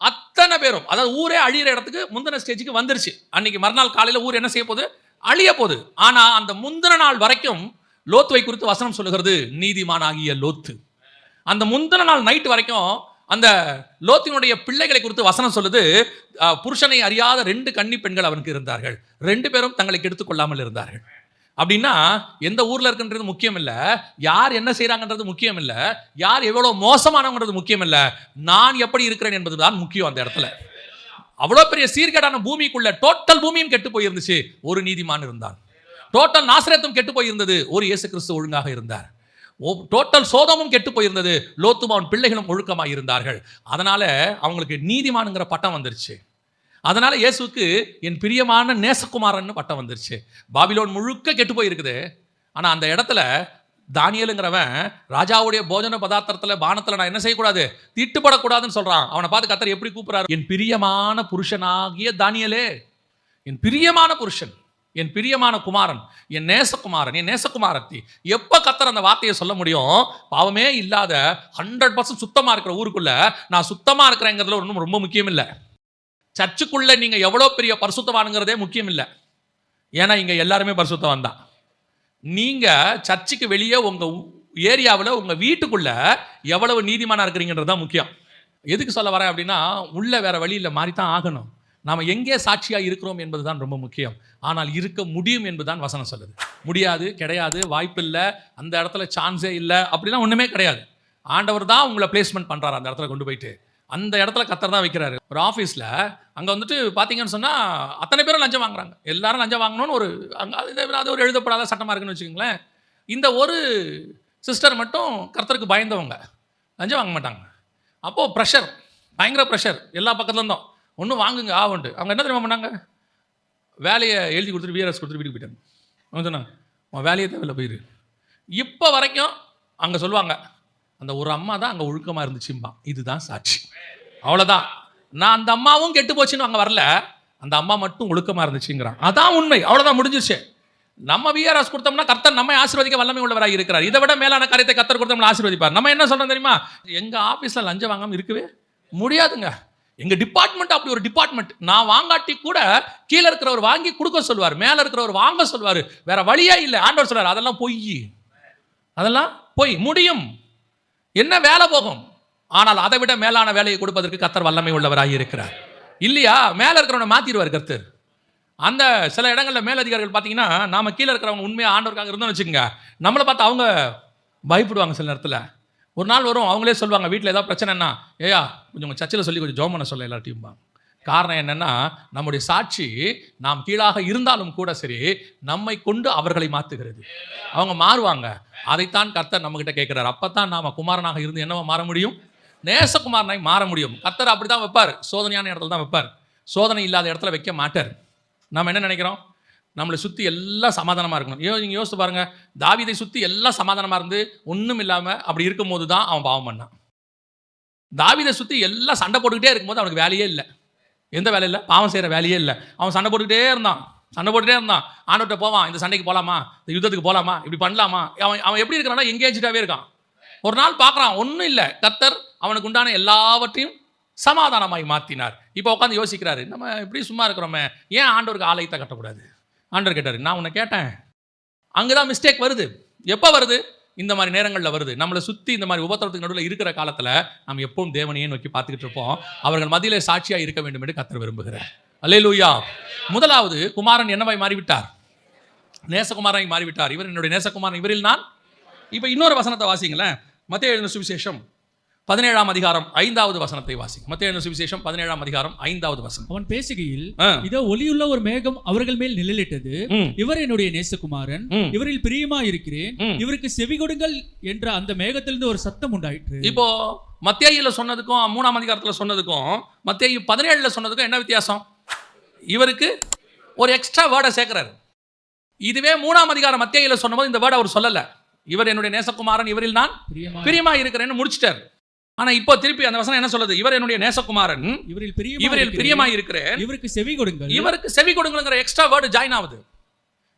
அத்தனை பேரும், அதாவது ஊரே அழியிற இடத்துக்கு முந்தின ஸ்டேஜுக்கு வந்துருச்சு. அன்னைக்கு மறுநாள் காலையில ஊர் என்ன செய்ய போகுது? அழிய போகுது. ஆனா அந்த முந்தின நாள் வரைக்கும் லோத்துவை குறித்து வசனம் சொல்லுகிறது நீதிமானாகிய லோத்து. அந்த முந்தின நாள் நைட் வரைக்கும் அந்த லோத்தினுடைய பிள்ளைகளை குறித்து வசனம் சொல்லுது, புருஷனை அறியாத 2 கன்னி பெண்கள் அவனுக்கு இருந்தார்கள். 2 பேரும் தங்களை கெடுத்துக் கொள்ளாமல் இருந்தார்கள். அப்படின்னா எந்த ஊர்ல இருக்குன்றது முக்கியம் இல்ல, யார் என்ன செய்யறாங்கன்றது முக்கியம் இல்ல, யார் எவ்வளவு மோசமானவங்கிறது முக்கியம் இல்ல, நான் எப்படி இருக்கிறேன் என்பதுதான் முக்கியம். அந்த இடத்துல அவ்வளவு பெரிய சீர்கேடான பூமிக்குள்ள டோட்டல் பூமியும் கெட்டு போயிருந்துச்சு, ஒரு நீதிமான் இருந்தான். டோட்டல் நாசரேத்தும் கெட்டு போயிருந்தது, ஒரு இயேசு கிறிஸ்து ஒழுங்காக இருந்தார். டோட்டல் சோதமும் கெட்டு போயிருந்தது, லோத்தும் அவன் பிள்ளைகளும் ஒழுக்கமாக இருந்தார்கள். அதனால அவங்களுக்கு நீதிமானுங்கிற பட்டம் வந்துருச்சு. அதனால இயேசுக்கு என் பிரியமான நேசகுமாரன் பட்டம் வந்துருச்சு. பாபிலோன் முழுக்க கெட்டு போயிருக்குது. ஆனா அந்த இடத்துல தானியேலுங்கிறவன் ராஜாவுடைய போஜன பதார்த்தத்துல பானத்துல நான் என்ன செய்யக்கூடாது, தீட்டுப்படக்கூடாதுன்னு சொல்றான். அவனை பார்த்து கர்த்தர் எப்படி கூப்பிடுறாரு? என் பிரியமான புருஷனாகிய தானியேலே, என் பிரியமான புருஷன், என் பிரியமான குமாரன், என் நேசகுமாரன், என் நேசகுமாரத்தி. எப்ப கர்த்தர் அந்த வார்த்தையை சொல்ல முடியும்? பாவமே இல்லாத 100% சுத்தமா இருக்கிற ஊருக்குள்ள நான் சுத்தமா இருக்கிறேங்கிறதுல ஒன்றும் ரொம்ப முக்கியம் இல்லை. சர்ச்சுக்குள்ள நீங்க எவ்வளவு பெரிய பரிசுத்தவானுங்கிறதே முக்கியம் இல்லை. ஏன்னா இங்க எல்லாருமே பரிசுத்தவான் தான். நீங்க சர்ச்சுக்கு வெளியே உங்க ஏரியாவில் உங்க வீட்டுக்குள்ள எவ்வளவு நீதிமானா இருக்கிறீங்கன்றது தான் முக்கியம். எதுக்கு சொல்ல வரேன் அப்படின்னா, உள்ள வேற வழியில் மாறித்தான் ஆகணும். நாம் எங்கே சாட்சியாக இருக்கிறோம் என்பதுதான் ரொம்ப முக்கியம். ஆனால் இருக்க முடியும் என்பதுதான் வசனம் சொல்லுது. முடியாது, கிடையாது, வாய்ப்பு இல்லை, அந்த இடத்துல சான்ஸே இல்லை அப்படிலாம் ஒன்றுமே கிடையாது. ஆண்டவர் தான் உங்களை பிளேஸ்மெண்ட் பண்ணுறாரு. அந்த இடத்துல கொண்டு போயிட்டு அந்த இடத்துல கர்த்தர் தான் வைக்கிறாரு. ஒரு ஆஃபீஸில் அங்கே வந்துட்டு பார்த்தீங்கன்னு சொன்னால் அத்தனை பேரும் லஞ்சம் வாங்குறாங்க. எல்லாரும் லஞ்சம் வாங்கணும்னு ஒரு அது ஒரு எழுதப்படாத சட்டமாக இருக்குன்னு வச்சுக்கோங்களேன். இந்த ஒரு சிஸ்டர் மட்டும் கர்த்தருக்கு பயந்தவங்க, லஞ்சம் வாங்க மாட்டாங்க. அப்போது ப்ரெஷர், பயங்கர ப்ரெஷர் எல்லா பக்கத்துலேருந்தும், ஒன்றும் வாங்குங்க ஆகுன்ட்டு. அவங்க என்ன தெரியுமா பண்ணாங்க? வேலையை எழுதி கொடுத்துட்டு விஆர்எஸ் கொடுத்துட்டு வீட்டுக்கு போயிட்டாங்க. அவங்க சொன்னாங்க, உன் வேலையை தேவையில்லை போயிரு. இப்போ வரைக்கும் அங்கே சொல்லுவாங்க, அந்த ஒரு அம்மா தான் அங்கே ஒழுக்கமாக இருந்துச்சும்பா, இதுதான் சாட்சி, அவ்வளோதான். நான் அந்த அம்மாவும் கெட்டு போச்சுன்னு அங்கே வரல, அந்த அம்மா மட்டும் ஒழுக்கமாக இருந்துச்சுங்கிறான். அதான் உண்மை, அவ்வளோதான், முடிஞ்சிச்சு. நம்ம விஆர்எஸ் கொடுத்தோம்னா கர்த்தர் நம்மை ஆசீர்வதிக்க வல்லமை உள்ளவராக இருக்கிறார். இதை விட மேலான காரியத்தை கர்த்தர் கொடுத்து நம்மளை ஆசீர்வதிப்பார். நம்ம என்ன சொல்கிறோம் தெரியுமா? எங்கள் ஆஃபீஸில் லஞ்சம் வாங்காமல் இருக்கவே முடியாதுங்க. எங்க டிபார்ட்மெண்ட் அப்படி ஒரு டிபார்ட்மெண்ட். நான் வாங்காட்டி கூட கீழே இருக்கிறவர் வாங்கி கொடுக்க சொல்வார், மேலே இருக்கிறவர் வாங்க சொல்வார். வேற வழியா இல்லை. ஆண்டவர் சொல்றார், அதெல்லாம் பொய், அதெல்லாம் பொய். முடியும், என்ன வேலை போகும், ஆனால் அதை விட மேலான வேலையை கொடுப்பதற்கு கர்த்தர் வல்லமை உள்ளவராக இருக்கிறார். இல்லையா? மேலே இருக்கிறவனை மாத்திடுவார் கர்த்தர். அந்த சில இடங்களில் மேலதிகாரிகள் பார்த்தீங்கன்னா, நாம கீழே இருக்கிறவங்க உண்மையாக ஆண்டவருக்காக இருந்தோம்னு வச்சுக்கோங்க, நம்மளை பார்த்து அவங்க பயப்படுவாங்க. சில நேரத்தில் ஒரு நாள் வரும், அவங்களே சொல்லுவாங்க, வீட்டில் ஏதாவது பிரச்சனைன்னா, ஏயா கொஞ்சம் உங்கள் சர்ச்சில் சொல்லி கொஞ்சம் ஜெபம் பண்ண சொல்ல எல்லாத்தையும். காரணம் என்னென்னா, நம்முடைய சாட்சி நாம் கீழாக இருந்தாலும் கூட சரி, நம்மை கொண்டு அவர்களை மாற்றுகிறது. அவங்க மாறுவாங்க. அதைத்தான் கர்த்தர் நம்மகிட்ட கேட்குறாரு. அப்போ தான் நாம் குமாரனாக இருந்து என்னவா மாற முடியும்? நேசகுமாரனாய் மாற முடியும். கர்த்தர் அப்படி தான் வைப்பார், சோதனையான இடத்துல தான் வைப்பார், சோதனை இல்லாத இடத்துல வைக்க மாட்டார். நம்ம என்ன நினைக்கிறோம்? நம்மளை சுற்றி எல்லாம் சமாதானமாக இருக்கணும். நீங்கள் யோசித்து பாருங்கள், தாவீதை சுற்றி எல்லாம் சமாதானமாக இருந்து ஒன்றும் இல்லாமல் அப்படி இருக்கும்போது தான் அவன் பாவம் பண்ணான். தாவீதை சுற்றி எல்லாம் சண்டை போட்டுக்கிட்டே இருக்கும்போது அவனுக்கு வேலையே இல்லை. எந்த வேலை இல்லை? பாவம் செய்கிற வேலையே இல்லை. அவன் சண்டை போட்டுக்கிட்டே இருந்தான். சண்டை போட்டுட்டே இருந்தான். ஆண்டவர்கிட்ட போவான், இந்த சண்டைக்கு போகலாமா, இந்த யுத்தத்துக்கு போகலாமா, இப்படி பண்ணலாமா. அவன் எப்படி இருக்கிறான்னா எங்கேஜாகவே இருக்கான். ஒரு நாள் பார்க்குறான், ஒன்றும் இல்லை, கர்த்தர் அவனுக்கு உண்டான எல்லாவற்றையும் சமாதானமாய் மாற்றினார். இப்போ உட்காந்து யோசிக்கிறாரு, நம்ம எப்படி சும்மா இருக்கிறோமே, ஏன் ஆண்டவருக்கு ஆலயத்தை கட்டக்கூடாது. ஆண்டவர் கேட்டார், நான் உன்னை கேட்டேன். அங்கே தான் மிஸ்டேக் வருது. எப்போ வருது? இந்த மாதிரி நேரங்களில் வருது. நம்மளை சுற்றி இந்த மாதிரி உபத்திரத்துக்கு நடுவில் இருக்கிற காலத்தில் நம்ம எப்பவும் தேவனையே நோக்கி பார்த்துக்கிட்டு இருப்போம். அவர்கள் மத்தியில் சாட்சியாக இருக்க வேண்டும் என்று கர்த்தர் விரும்புகிறார். அல்லேலூயா. முதலாவது, குமாரன் என்னவாய் மாறிவிட்டார்? நேசகுமாரனாய் மாறிவிட்டார். இவர் என்னுடைய நேசகுமாரன், இவரில் நான். இப்போ இன்னொரு வசனத்தை வாசிங்களேன். மத்தேயு எழுதின சுவிசேஷம் 17ஆம் அதிகாரம் 5வது வசனத்தை வாசிங்க. மத்தேயு எழுதின சுவிசேஷம் 17ஆம் அதிகாரம் 5வது வசனம். அவன் பேசுகையில், இதோ ஒளியுள்ள ஒரு மேகம் அவர்கள் மேல் நிழலிட்டது. இவர் என்னுடைய நேசகுமாரன், இவரில் பிரியமா இருக்கிறேன், இவருக்கு செவி கொடுங்கள் என்ற அந்த மேகத்திலிருந்து ஒரு சத்தம் உண்டாயிற்று. இப்போ மத்தேயுல சொன்னதுக்கும் 3ஆம் அதிகாரத்தில் சொன்னதுக்கும் மத்தேயு 17ல சொன்னதுக்கும் என்ன வித்தியாசம்? இவருக்கு ஒரு எக்ஸ்ட்ரா வேர்டை சேர்க்கிறாரு. இதுவே 3ஆம் அதிகாரம் மத்தேயுல சொன்னபோது இந்த வேர்டை அவர் சொல்லல. இவர் என்னுடைய நேசகுமாரன், இவரில் நான் பிரியமா இருக்கிறேன்னு முடிச்சிட்டார். ஆனா இப்போ திருப்பி அந்த வசனம் என்ன சொல்லுது? இவர் என்னுடைய நேசகுமாரன், இவரில் பிரியமா இருக்கிறேன், இவருக்கு செவி கொடுங்கள், இவருக்கு செவி கொடுங்கள்ங்கிற எக்ஸ்ட்ரா வேர்டு ஜாயின் ஆகுது.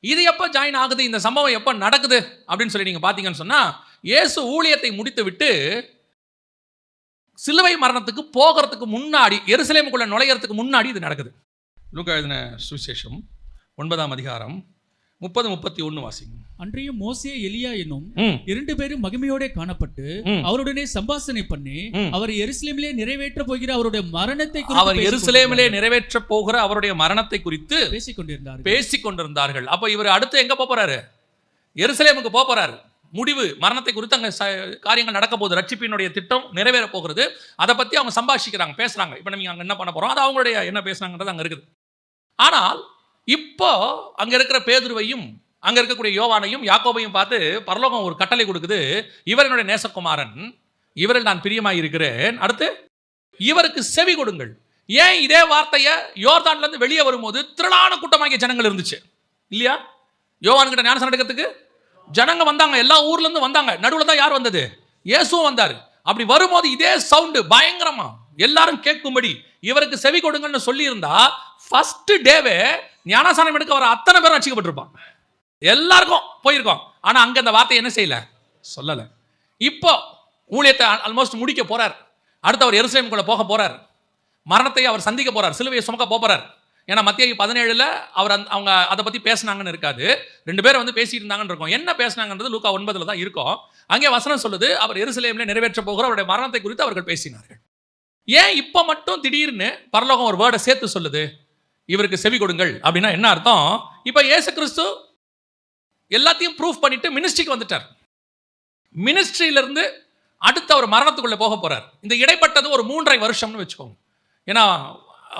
இது எப்போ ஜாயின் ஆகுது? இந்த சம்பவம் எப்போ நடக்குது அப்படின்னு சொல்லி நீங்க பாத்தீங்கன்னு சொன்னா, இயேசு ஊழியத்தை முடித்து விட்டு சிலுவை மரணத்துக்கு போகிறதுக்கு முன்னாடி, எருசலேமுக்குள்ள நுழையறதுக்கு முன்னாடி இது நடக்குது. லூக்கா எழுதின சுவிசேஷம் 9ஆம் அதிகாரம் 30-31 வாசிங்க. அன்றையும் மோசே எலியா என்னும் 2 பேரும் மகிமையோட காணப்பட்டு அவருடனே சம்பாஷணை பண்ணி அவர் எருசலேமிலே நிறைவேற்ற போகிற அவருடைய மரணத்தை குறித்து பேசிக் கொண்டிருந்தார்கள். அப்ப இவர் அடுத்து எங்க போறாரு? எருசலேமுக்கு போறாரு. முடிவு மரணத்தை குறித்து அங்க காரியங்கள் நடக்க போகுது. ரட்சிப்பினுடைய திட்டம் நிறைவேற போகிறது. அதை பத்தி அவங்க சம்பாஷிக்கிறாங்க, பேசுறாங்க. இப்ப நம்ம அங்க என்ன பண்ண போறோம், அது அவங்களுடைய என்ன பேசுறாங்கன்றது அங்க இருக்குது. ஆனால் இப்போ அங்க இருக்கிற பேதுருவையும் அங்க இருக்கக்கூடிய யோவானையும் யாக்கோபையும் பார்த்து பரலோகம் ஒரு கட்டளை கொடுக்குது. இவர் என்னுடைய நேசகுமாரன், இவரில் நான் பிரியமாய் இருக்கிறேன். அடுத்து, இவருக்கு செவி கொடுங்கள். ஏன் இதே வார்த்தையை யோர்தான்ல இருந்து வெளியே வரும்போது திரளான கூட்டமாகிய ஜனங்கள் இருந்துச்சு இல்லையா? யோவான் கிட்ட ஞானஸ்நானம் எடுக்கிறதுக்கு ஜனங்க வந்தாங்க, எல்லா ஊர்ல இருந்து வந்தாங்க. நடுவில் தான் யார் வந்தது? இயேசுவும் வந்தார். அப்படி வரும்போது இதே சவுண்டு பயங்கரமா எல்லாரும் கேட்கும்படி இவருக்கு செவி கொடுங்கன்னு சொல்லி இருந்தா ஃபர்ஸ்ட் டேவே ஞானஸ்நானம் எடுக்க வர அத்தனை பேரும் ரட்சிக்கப்பட்டிருப்பான். எல்லாருக்கும் போயிருக்கோம். ஆனா அங்க அந்த வார்த்தை என்ன செய்யல, சொல்லல. இப்போ ஊழியத்தை ஆல்மோஸ்ட் முடிக்க போறார். அடுத்து அவர் எருசலேமுக்குள்ள போக போறார். மரணத்தை அவர் சந்திக்க போறார், சிலுவையை சுமக்க போறார். ஏன்னா மத்தேயு 17ல அவர் அவங்க அதை பத்தி பேசினாங்கன்னு இருக்காது, 2 பேரும் வந்து பேசிட்டு இருந்தாங்கன்னு இருக்கும். என்ன பேசினாங்கன்றது லூக்கா 9ல தான் இருக்கும். அங்கே வசனம் சொல்லுது, அவர் எருசலேமிலே நிறைவேற்ற போகிற அவருடைய மரணத்தை குறித்து அவர்கள் பேசினார்கள். ஏன் இப்போ மட்டும் திடீர்னு பரலோகம் ஒரு வேர்டை சேர்த்து சொல்லுது, இவருக்கு செவி கொடுங்கள் அப்படின்னா என்ன அர்த்தம்? இப்போ இயேசு கிறிஸ்து எல்லாத்தையும் ப்ரூஃப் பண்ணிட்டு மினிஸ்ட்ரிக்கு வந்துட்டார். மினிஸ்ட்ரியிலிருந்து அடுத்து அவர் மரணத்துக்குள்ள போக போறார். இந்த இடைப்பட்டது ஒரு 3.5 வருஷம்னு வச்சுக்கோங்க. ஏன்னா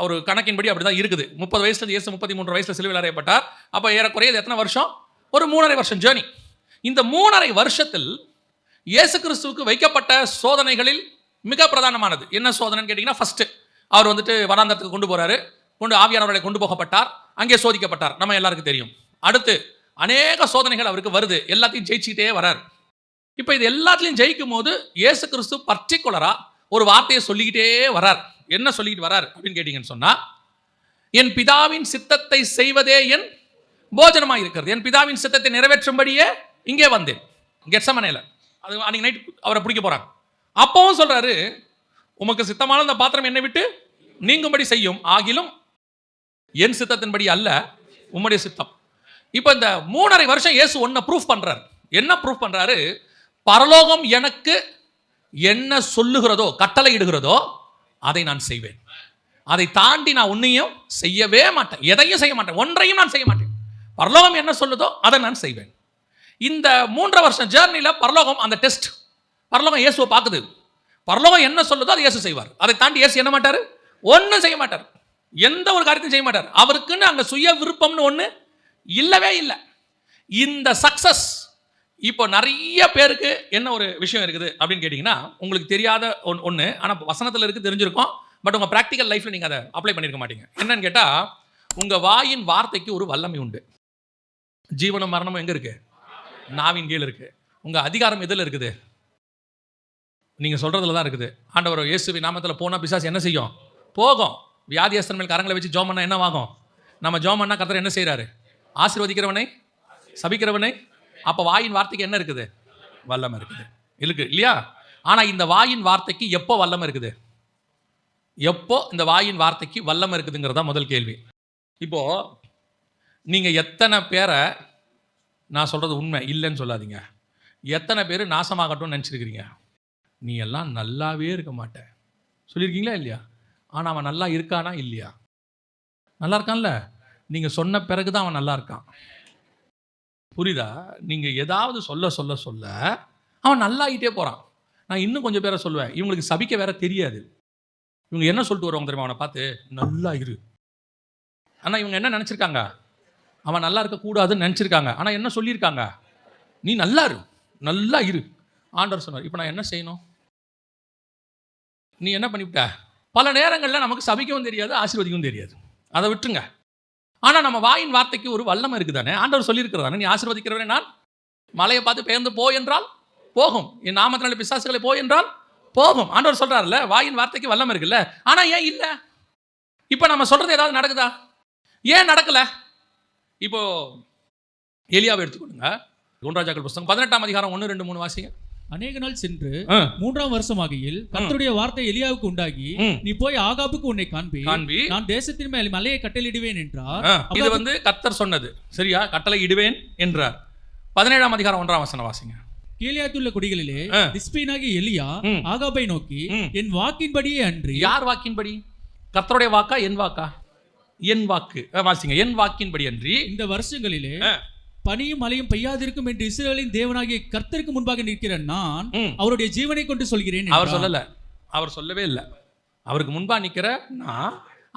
ஒரு கணக்கின்படி அப்படிதான் இருக்குது. 30 வயசுல இயேசு 33 வயசுல சிலுவையில் அறையப்பட்டார். அப்போ ஏறக்குறைய எத்தனை வருஷம்? ஒரு 3.5 வருஷம் ஜேர்னி. இந்த 3.5 வருஷத்தில் இயேசு கிறிஸ்துவுக்கு வைக்கப்பட்ட சோதனைகளில் மிக பிரதானமானது என்ன சோதனைன்னு கேட்டீங்கன்னா, ஃபர்ஸ்ட் அவர் வந்துட்டு வனாந்தரத்துக்கு கொண்டு போறாரு, ஆவியானவர்களை கொண்டு போகப்பட்டார், அங்கே சோதிக்கப்பட்டார், நம்ம எல்லாருக்கும் தெரியும். அடுத்து அநேக சோதனைகள் அவருக்கு வருது, எல்லாத்தையும் ஜெயிச்சுக்கிட்டே வரார். இப்போ இது எல்லாத்திலையும் ஜெயிக்கும் போது இயேசு கிறிஸ்து பர்டிகுலரா ஒரு வார்த்தையை சொல்லிக்கிட்டே வரார். என்ன சொல்லிக்கிட்டு வரார் அப்படின்னு கேட்டீங்கன்னு சொன்னா, என் பிதாவின் சித்தத்தை செய்வதே என் போஜனமாக இருக்கிறது, என் பிதாவின் சித்தத்தை நிறைவேற்றும்படியே இங்கே வந்தேன். கெத்சமனேல அது அன்னைக்கு நைட் அவரை பிடிக்க போறாங்க. அப்பவும் சொல்றாரு, உமக்கு சித்தமான அந்த பாத்திரம் என்னை விட்டு நீங்கும்படி செய்யும், ஆகிலும் என் சித்தத்தின்படி அல்ல உம்முடைய சித்தம். இப்போ இந்த 3.5 வருஷம் இயேசு ஒன்றை ப்ரூஃப் பண்றாரு. என்ன ப்ரூஃப் பண்றாரு? பரலோகம் எனக்கு என்ன சொல்லுகிறதோ, கட்டளை இடுகிறதோ அதை நான் செய்வேன். அதை தாண்டி நான் ஒன்னையும் செய்யவே மாட்டேன், எதையும் செய்ய மாட்டேன், ஒன்றையும் நான் செய்ய மாட்டேன். பரலோகம் என்ன சொல்லுதோ அதை நான் செய்வேன். இந்த 3.5 வருஷம் ஜேர்னில பரலோகம் அந்த டெஸ்ட், பரலோகம் இயேசுவை பார்க்குது. பரலோகம் என்ன சொல்லுதோ அதை இயேசு செய்வார். அதை தாண்டி இயேசு என்ன மாட்டார், ஒன்றும் செய்ய மாட்டார், எந்த ஒரு காரியத்தையும் செய்ய மாட்டார். அவருக்குன்னு அங்கே சுய விருப்பம்னு ஒன்று இல்லவே இல்லை. இந்த சக்சஸ் இப்போ நிறைய பேருக்கு என்ன ஒரு விஷயம் இருக்குது அப்படின்னு கேட்டிங்கன்னா, உங்களுக்கு தெரியாத ஒன்று, ஆனால் வசனத்தில் இருக்குது, தெரிஞ்சிருக்கும். பட் உங்கள் ப்ராக்டிக்கல் லைஃப்பில் நீங்கள் அதை அப்ளை பண்ணியிருக்க மாட்டீங்க. என்னன்னு கேட்டால், உங்கள் வாயின் வார்த்தைக்கு ஒரு வல்லமை உண்டு. ஜீவனும் மரணமும் எங்கே இருக்குது? நாவின் கீழ் இருக்குது. உங்கள் அதிகாரம் எதில் இருக்குது? நீங்கள் சொல்கிறதுல தான் இருக்குது. ஆண்டவர் இயேசுவின் நாமத்தில் போனால் பிசாசு என்ன செய்யும்? போகும். வியாதியஸ்தன் மேல் கரங்களை வச்சு ஜெபம் பண்ணா என்ன ஆகும்? நம்ம ஜெபம் பண்ணா கர்த்தர் என்ன செய்றாரு? ஆசீர்வதிக்கிறவனை சபிக்கிறவனை. அப்ப வாயின் வார்த்தைக்கு என்ன இருக்குது? வல்லமை இருக்குது. இருக்கு இல்லையா? ஆனா இந்த வாயின் வார்த்தைக்கு எப்போ வல்லமை இருக்குது? எப்போ இந்த வாயின் வார்த்தைக்கு வல்லமை இருக்குதுங்கிறதா முதல் கேள்வி. இப்போ நீங்க எத்தனை பேரை, நான் சொல்றது உண்மை இல்லைன்னு சொல்லாதீங்க, எத்தனை பேர் நாசமாகட்டும்னு நினச்சிருக்கிறீங்க? நீ எல்லாம் நல்லாவே இருக்க மாட்ட சொல்லியிருக்கீங்களா இல்லையா? ஆனால் அவன் நல்லா இருக்கானா இல்லையா? நல்லா இருக்கான்ல. நீங்கள் சொன்ன பிறகு தான் அவன் நல்லா இருக்கான். புரியுதா? நீங்கள் ஏதாவது சொல்ல சொல்ல சொல்ல அவன் நல்லாகிட்டே போகிறான். நான் இன்னும் கொஞ்சம் பேரை சொல்லுவேன், இவங்களுக்கு சபிக்க வேற தெரியாது. இவங்க என்ன சொல்லிட்டு வருவாங்க தெரியுமா? அவனை பார்த்து நல்லா இரு. ஆனால் இவங்க என்ன நினச்சிருக்காங்க? அவன் நல்லா இருக்கக்கூடாதுன்னு நினச்சிருக்காங்க. ஆனால் என்ன சொல்லியிருக்காங்க? நீ நல்லா இரு, நல்லா இரு. ஆண்டவர் சொன்னார். இப்போ நான் என்ன செய்யணும்? நீ என்ன பண்ணிவிட்ட? பல நேரங்களில் நமக்கு சபிக்கவும் தெரியாது, ஆசீர்வதிக்கவும் தெரியாது. அதை விட்டுருங்க. ஆனால் நம்ம வாயின் வார்த்தைக்கு ஒரு வல்லமை இருக்குதானே. ஆண்டவர் சொல்லியிருக்கிறதானே, நீ ஆசீர்வதிக்கிறவனே நான் மலையை பார்த்து பெயர்ந்து போ என்றால் போகும், என் நாமத்தினால பிசாசுகளை போ என்றால் போகும். ஆண்டவர் சொல்றாருல்ல, வாயின் வார்த்தைக்கு வல்லமை இருக்குல்ல. ஆனால் ஏன் இல்லை? இப்போ நம்ம சொல்றது ஏதாவது நடக்குதா? ஏன் நடக்கல? இப்போ எலியாவை எடுத்துக்கொள்ளுங்க. 1 ராஜாக்கள் புத்தகம் 18ஆம் அதிகாரம் 1, 2, 3 வாசிங்க. அநேக நாள் சென்று 3ஆம் வருஷமாகையில் கர்த்தருடைய வார்த்தை எலியாவுக்கு உண்டாகி, நீ போய் ஆகாபுக்கு உன்னை காண்பி, நான் தேசத்தின் மேல் மலையை கட்டளையிடுவேன் என்றார். இது வந்து கர்த்தர் சொன்னது, சரியா? கட்டளை இடுவேன் என்றார். 17ஆம் அதிகாரம் 1ஆம் வசனம் வாசிங்க. கீலேயாத்துள்ள குடிகளிலே திஸ்பீனாகிய எலியா ஆகாபை நோக்கி, என் வாக்கின்படியே அன்றி. யார் வாக்கின்படி? கர்த்தருடைய வாக்கா என் வாக்கா? என் வாக்கு. வாசிங்க. என் வாக்கின்படி அன்றி இந்த வருஷங்களிலே பனியும் மழையும் பெய்யாதிருக்கும் என்று இஸ்ரவேலின் தேவனாகிய கர்த்தருக்கு முன்பாக நிற்கிற நான் அவருடைய ஜீவனை கொண்டு சொல்கிறேன். அவர் சொல்லல, அவர் சொல்லவே இல்லை. அவருக்கு முன்பா நிற்கிற நான்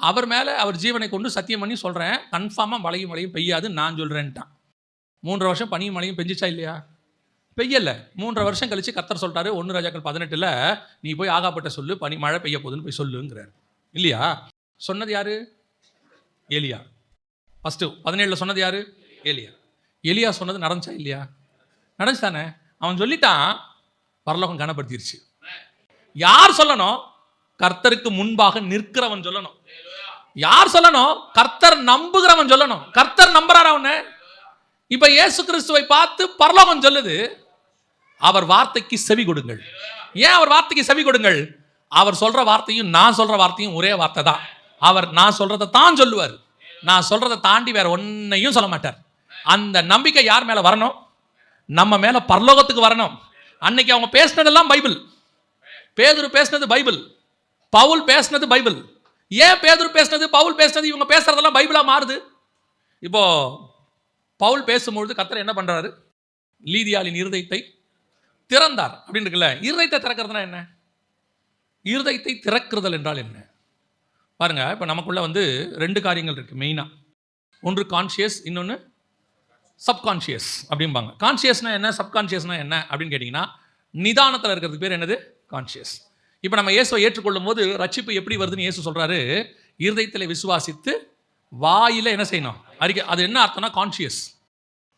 அவர் மேல அவர் ஜீவனை கொண்டு சத்தியம் பண்ணி சொல்றேன், கன்ஃபார்மா மழையும் மழையும் பெய்யாது நான் சொல்றேன்ட்டான். 3 வருஷம் பனியும் மழையும் பெஞ்சிச்சா இல்லையா? பெய்யல. 3 வருஷம் கழிச்சு கர்த்தர் சொல்றாரு 1 ராஜாக்கள் 18ல், நீ போய் ஆகாப்பட்ட சொல்லு, பனி மழை பெய்ய போகுதுன்னு போய் சொல்லுங்கிறார் இல்லையா? சொன்னது யாரு? எலியா. ஃபர்ஸ்ட் 17ல் சொன்னது யாரு? எலியா. எலியா சொன்னது நடந்துச்சா இல்லையா? நடந்துச்சு தானே. அவன் சொல்லிட்டான், பரலோகம் கனப்படுத்திருச்சு. யார் சொல்லணும்? கர்த்தருக்கு முன்பாக நிற்கிறவன் சொல்லணும். யார் சொல்லணும்? கர்த்தர் நம்புகிறவன் சொல்லணும். கர்த்தர் நம்புறார் அவனை. இப்ப இயேசு கிறிஸ்துவை பார்த்து பரலோகம் சொல்லுது, அவர் வார்த்தைக்கு செவி கொடுங்கள். ஏன் அவர் வார்த்தைக்கு செவி கொடுங்கள்? அவர் சொல்ற வார்த்தையும் நான் சொல்ற வார்த்தையும் ஒரே வார்த்தை தான். அவர் நான் சொல்றதை தான் சொல்லுவார். நான் சொல்றதை தாண்டி வேற ஒன்னையும் சொல்ல மாட்டார். அந்த நம்பிக்கை யார் மேல வரணும்? நம்ம மேல பரலோகத்துக்கு வரணும். அன்னைக்கு அவங்க பேசினதெல்லாம் பைபிள். பேதுரு பேசினது பைபிள், பவுல் பேசினது பைபிள். ஏன் பேதுரு பேசினது, பவுல் பேசினது, இவங்க பேசுறதெல்லாம் பைபிளா மாறுது? இப்போ பவுல் பேசும்பொழுது கர்த்தர் என்ன பண்றாரு? லீதியாளின் இருதயத்தை திறந்தார் அப்படின்னு இருக்குல்ல. இருதயத்தை திறக்கிறதுனா என்ன? இருதயத்தை திறக்குதல் என்றால் என்ன பாருங்க. இப்போ நமக்குள்ள வந்து 2 காரியங்கள் இருக்கு மெயினா. ஒன்று கான்ஷியஸ், இன்னொன்று சப்கான்ஷியஸ் அப்படிம்பாங்க. கான்ஷியஸ்னா என்ன, சப்கான்ஷியஸ்னா என்ன அப்படின்னு கேட்டிங்கன்னா, நிதானத்தில் இருக்கிறதுக்கு பேர் என்னது? கான்ஷியஸ். இப்போ நம்ம இயேசுவை ஏற்றுக்கொள்ளும் போது ரட்சிப்பு எப்படி வருதுன்னு இயேசு சொல்றாரு, இருதயத்தில் விசுவாசித்து வாயில என்ன செய்யணும்? அறிக்கை. அது என்ன அர்த்தம்னா கான்ஷியஸ்.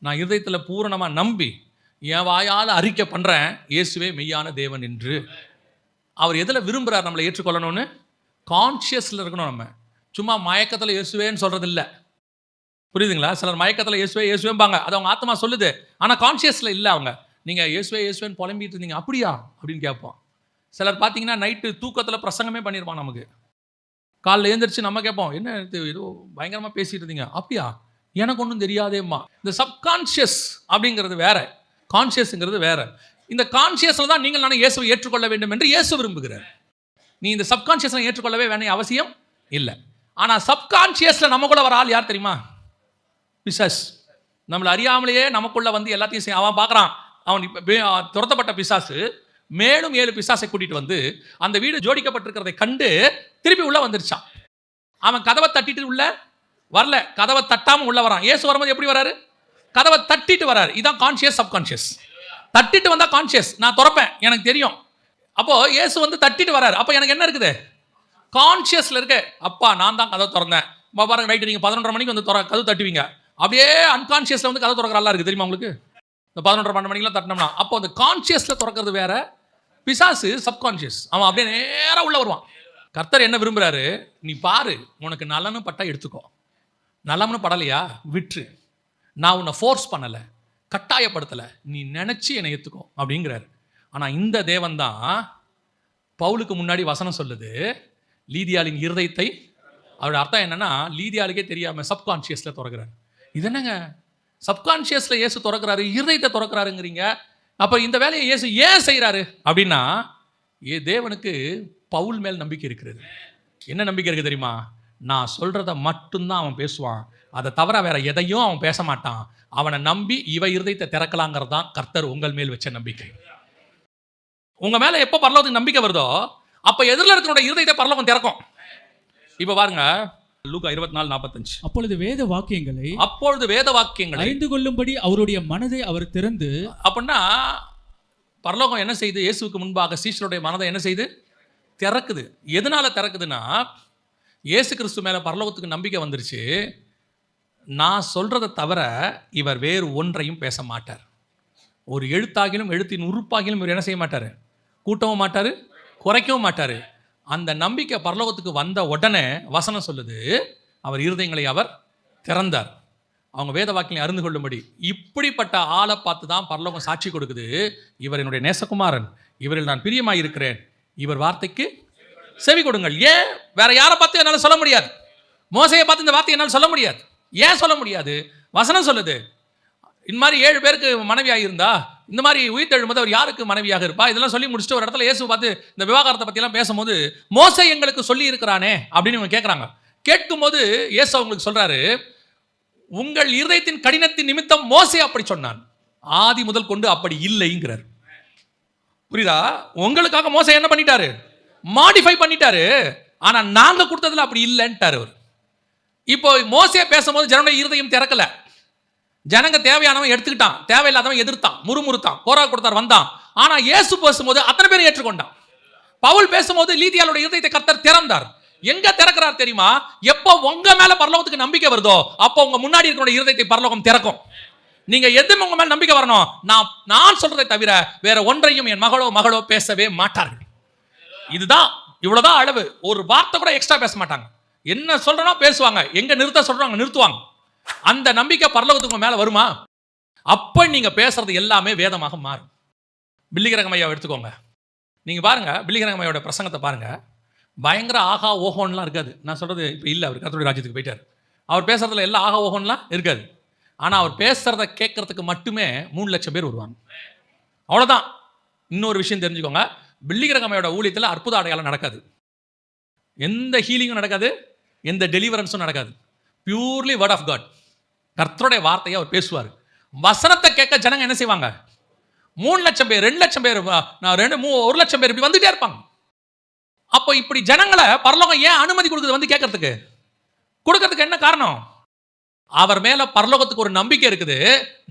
நான் இருதயத்தில் பூரணமாக நம்பி என் வாயால் அறிக்கை பண்ணுறேன், இயேசுவே மெய்யான தேவன் என்று. அவர் எதில் விரும்புகிறார் நம்மளை ஏற்றுக்கொள்ளணும்னு? கான்ஷியஸில் இருக்கணும். நம்ம சும்மா மயக்கத்தில் இயேசுவேன்னு சொல்கிறது இல்லை. புரியுதுங்களா? சிலர் மயக்கத்தில் இயேசுவே இயேசுவேம்பாங்க, அது அவங்க ஆத்மா சொல்லுது, ஆனால் கான்ஷியஸில் இல்லை. அவங்க நீங்கள் இயேசுவே இயேசுவேன்னு புலம்பிட்டு இருந்தீங்க, அப்படியா அப்படின்னு கேட்போம். சிலர் பார்த்தீங்கன்னா நைட்டு தூக்கத்தில் பிரசங்கமே பண்ணியிருப்பான். நமக்கு காலைல எழுந்திரிச்சு நம்ம கேட்போம், என்ன ஏதோ பயங்கரமாக பேசிட்டு இருந்தீங்க, அப்படியா, எனக்கு ஒன்றும் தெரியாதேம்மா. இந்த சப்கான்ஷியஸ் அப்படிங்கிறது வேற, கான்ஷியஸ்ங்கிறது வேற. இந்த கான்ஷியஸில் தான் நீங்கள் நானும் இயேசுவை ஏற்றுக்கொள்ள வேண்டும் என்று இயேசு விரும்புகிறார். நீ இந்த சப்கான்ஷியஸில் ஏற்றுக்கொள்ளவே வேண்டிய அவசியம் இல்லை. ஆனால் சப்கான்ஷியஸில் நமக்குள்ள வர ஆள் யார் தெரியுமா? பிசாஸ். நம்மளை அறியாமலேயே நமக்குள்ள வந்து எல்லாத்தையும் அவன் பார்க்குறான். அவன் துரத்தப்பட்ட பிசாசு மேலும் 7 பிசாசை கூட்டிட்டு வந்து அந்த வீடு ஜோடிக்கப்பட்டிருக்கிறதை கண்டு திருப்பி உள்ள வந்துருச்சான். அவன் கதவை தட்டிட்டு உள்ள வரல, கதவை தட்டாம உள்ள வரான். இயேசு வரும்போது எப்படி வராரு? கதவை தட்டிட்டு வராரு. இதான் கான்ஷியஸ், சப்கான்ஷியஸ். தட்டிட்டு வந்தா கான்ஷியஸ், நான் திறப்பேன், எனக்கு தெரியும். அப்போ இயேசு வந்து தட்டிட்டு வராரு. அப்போ எனக்கு என்ன இருக்குது? கான்ஷியஸ்ல இருக்கு. அப்பா நான் தான் கதவை திறந்தேன். பாருங்க, நைட்டு நீங்க 11:30 மணிக்கு வந்து கதவு தட்டுவீங்க. அப்படியே அன்கான்ஷியஸ்ல வந்து கதை திறக்கிறதா இருக்கு தெரியுமா உங்களுக்கு? இந்த 11:30 மணிக்கெல்லாம் தட்டினோம்னா, அப்போ அந்த கான்ஷியஸ்ல திறக்கிறது வேற, பிசாசு சப்கான்ஷியஸ். அவன் அப்படியே நேராக உள்ள வருவான். கர்த்தர் என்ன விரும்புறாரு? நீ பாரு, உனக்கு நலனும் பட்டா எடுத்துக்கோ, நலம்னு படலையா, விற்று. நான் உன்னை ஃபோர்ஸ் பண்ணலை, கட்டாயப்படுத்தலை, நீ நினச்சி என்னை ஏற்றுக்கோ அப்படிங்கிறாரு. ஆனால் இந்த தேவன் தான் பவுலுக்கு முன்னாடி வசனம் சொல்லுது, லீதியாளின் இருதயத்தை, அவரோட அர்த்தம் என்னன்னா லீதியாளுக்கே தெரியாமல் சப்கான்ஷியஸில் திறக்கிறாரு. இது என்னங்க சப்கான்ஷியஸில் இயேசு திறக்கிறாரு, இருதயத்தை திறக்கிறாருங்கிறீங்க. அப்போ இந்த வேலையை இயேசு ஏன் செய்கிறாரு அப்படின்னா, தேவனுக்கு பவுல் மேல் நம்பிக்கை இருக்கிறது. என்ன நம்பிக்கை இருக்குது தெரியுமா? நான் சொல்கிறத மட்டும்தான் அவன் பேசுவான், அதை தவிர வேற எதையும் அவன் பேச மாட்டான். அவனை நம்பி இவ இருதயத்தை திறக்கலாங்கிறது தான் கர்த்தர் உங்கள் மேல் வச்ச நம்பிக்கை. உங்கள் மேலே எப்போ பரலோகத்துக்கு நம்பிக்கை வருதோ அப்போ எதிரில் இருக்கிற இருதயத்தை பரலோகம் திறக்கும். இப்போ பாருங்க, லூக்கா 24:45. அப்பொழுது வேத வாக்கியங்களை அறிந்து கொள்ளும்படி அவருடைய மனதை அவர் திறந்து. அப்படின்னா பரலோகம் என்ன செய்து? இயேசுவுக்கு முன்பாக சீஷருடைய மனதை என்ன செய்து? திறக்குது. எதனால திறக்குதுன்னா, இயேசு கிறிஸ்து மேலே பரலோகத்துக்கு நம்பிக்கை வந்துருச்சு. நான் சொல்கிறத தவிர இவர் வேறு ஒன்றையும் பேச மாட்டார். ஒரு எழுத்தாகிலும் எழுத்தின் உறுப்பாகிலும் இவர் என்ன செய்ய மாட்டார்? கூட்டவும் மாட்டார், குறைக்கவும் மாட்டார். அந்த நம்பிக்கை பரலோகத்துக்கு வந்த உடனே வசனம் சொல்லுது, அவர் இருதயங்களை அவர் திறந்தார், அவங்க வேத வாக்கியங்களை அறிந்து கொள்ளும்படி. இப்படிப்பட்ட ஆளை பார்த்து தான் பரலோகம் சாட்சி கொடுக்குது, இவர் என்னுடைய நேசகுமாரன், இவரில் நான் பிரியமாக இருக்கிறேன், இவர் வார்த்தைக்கு செவி கொடுங்கள். ஏன் வேற யாரை பார்த்து என்னால் சொல்ல முடியாது? மோசையை பார்த்து இந்த வார்த்தையை என்னால் சொல்ல முடியாது. ஏன் சொல்ல முடியாது? வசனம் சொல்லுது, இந்த மாதிரி 7 பேருக்கு மனைவியாக இருந்தா இந்த மாதிரி உயிர்த்தெழும்போது அவர் யாருக்கு மனைவியாக இருப்பா? இதெல்லாம் சொல்லி முடிச்சுட்டு ஒரு இடத்துல இயேசு பார்த்து இந்த விவாகரத்தை பற்றிலாம் பேசும்போது, மோசை எங்களுக்கு சொல்லி இருக்கிறானே அப்படின்னு இவங்க கேட்குறாங்க. கேட்கும்போது இயேசு அவங்களுக்கு சொல்கிறாரு, உங்கள் இருதயத்தின் கடினத்தின் நிமித்தம் மோசை அப்படி சொன்னான், ஆதி முதல் கொண்டு அப்படி இல்லைங்கிறார். புரியுதா? உங்களுக்காக மோசை என்ன பண்ணிட்டாரு? மாடிஃபை பண்ணிட்டாரு. ஆனால் நாங்கள் கொடுத்ததில் அப்படி இல்லைன்ட்டார் அவர். இப்போ மோசையை பேசும்போது ஜனங்களுடைய இருதயம் திறக்கல. ஜனங்க தேவையானவன் எடுத்துக்கிட்டான், தேவையில்லாதவன் எதிர்த்தான், முறுமுறுத்தான், கோரா கொடுத்தார், வந்தான். ஆனா இயேசு பேசும்போது அத்தனை பேரும் ஏற்றுக்கொண்டான். பவுல் பேசும்போது லீதியாளுடைய இருதயத்தை கர்த்தர் திறந்தார். எங்க திறக்கிறார் தெரியுமா? எப்போ உங்க மேல பரலோகத்துக்கு நம்பிக்கை வருதோ அப்போ உங்க முன்னாடி இருக்கிற இருதயத்தை பரலோகம் திறக்கும். நீங்க எதுவும் உங்க மேல நம்பிக்கை வரணும், நான் சொல்றதை தவிர வேற ஒன்றையும் என் மகளோ பேசவே மாட்டார்கள். இதுதான், இவ்வளவுதான் அளவு. ஒரு வார்த்தை கூட எக்ஸ்ட்ரா பேச மாட்டாங்க. என்ன சொல்றனோ பேசுவாங்க, எங்க நிறுத்த சொல்றாங்க நிறுத்துவாங்க. அந்த நம்பிக்கை பரலோகத்துக்கு மேல வருமா? அப்ப நீங்க பேசுறது எல்லாமே வேதமாக மாறும். பில்லிகிரகம் ஐயாவை எடுத்துக்கோங்க. நீங்க பாருங்க, பில்லிகிரகம் ஐயாவோட பிரசங்கத்தை பாருங்க. பயங்கர ஆகா ஓஹோன்லாம் இருக்காது. நான் சொல்றது இப்ப இல்லை, அவர் கர்த்தருடைய ராஜ்யத்துக்கு போயிட்டார். அவர் பேசுறதுல எல்லாம் ஆகா ஓஹோன்லாம் இருக்காது. ஆனா அவர் பேசுறத கேட்கறதுக்கு மட்டுமே 3 லட்சம் பேர் வருவாங்க. அவ்வளவுதான். இன்னொரு விஷயம் தெரிஞ்சுக்கோங்க, பில்லிகிரகம் ஐயாவோட ஊழியத்தில் அற்புத அடையாளம் நடக்காது, எந்த ஹீலிங்கும் நடக்காது, எந்த டெலிவரன்ஸும் நடக்காது. Purely word of God. கர்த்தருடைய வார்த்தையை அவர் பேசுவார். வசனத்தை கேட்க ஜனங்க என்ன செய்வாங்க? 3 லட்சம் பேர், 2 லட்சம் பேர், 1 லட்சம் பேர் இப்படி வந்துட்டே இருப்பாங்க. அப்போ இப்படி ஜனங்களை பரலோகம் ஏன் அனுமதி கொடுக்குது வந்து கேட்கறதுக்கு? கொடுக்கறதுக்கு என்ன காரணம்? அவர் மேல பரலோகத்துக்கு ஒரு நம்பிக்கை இருக்குது.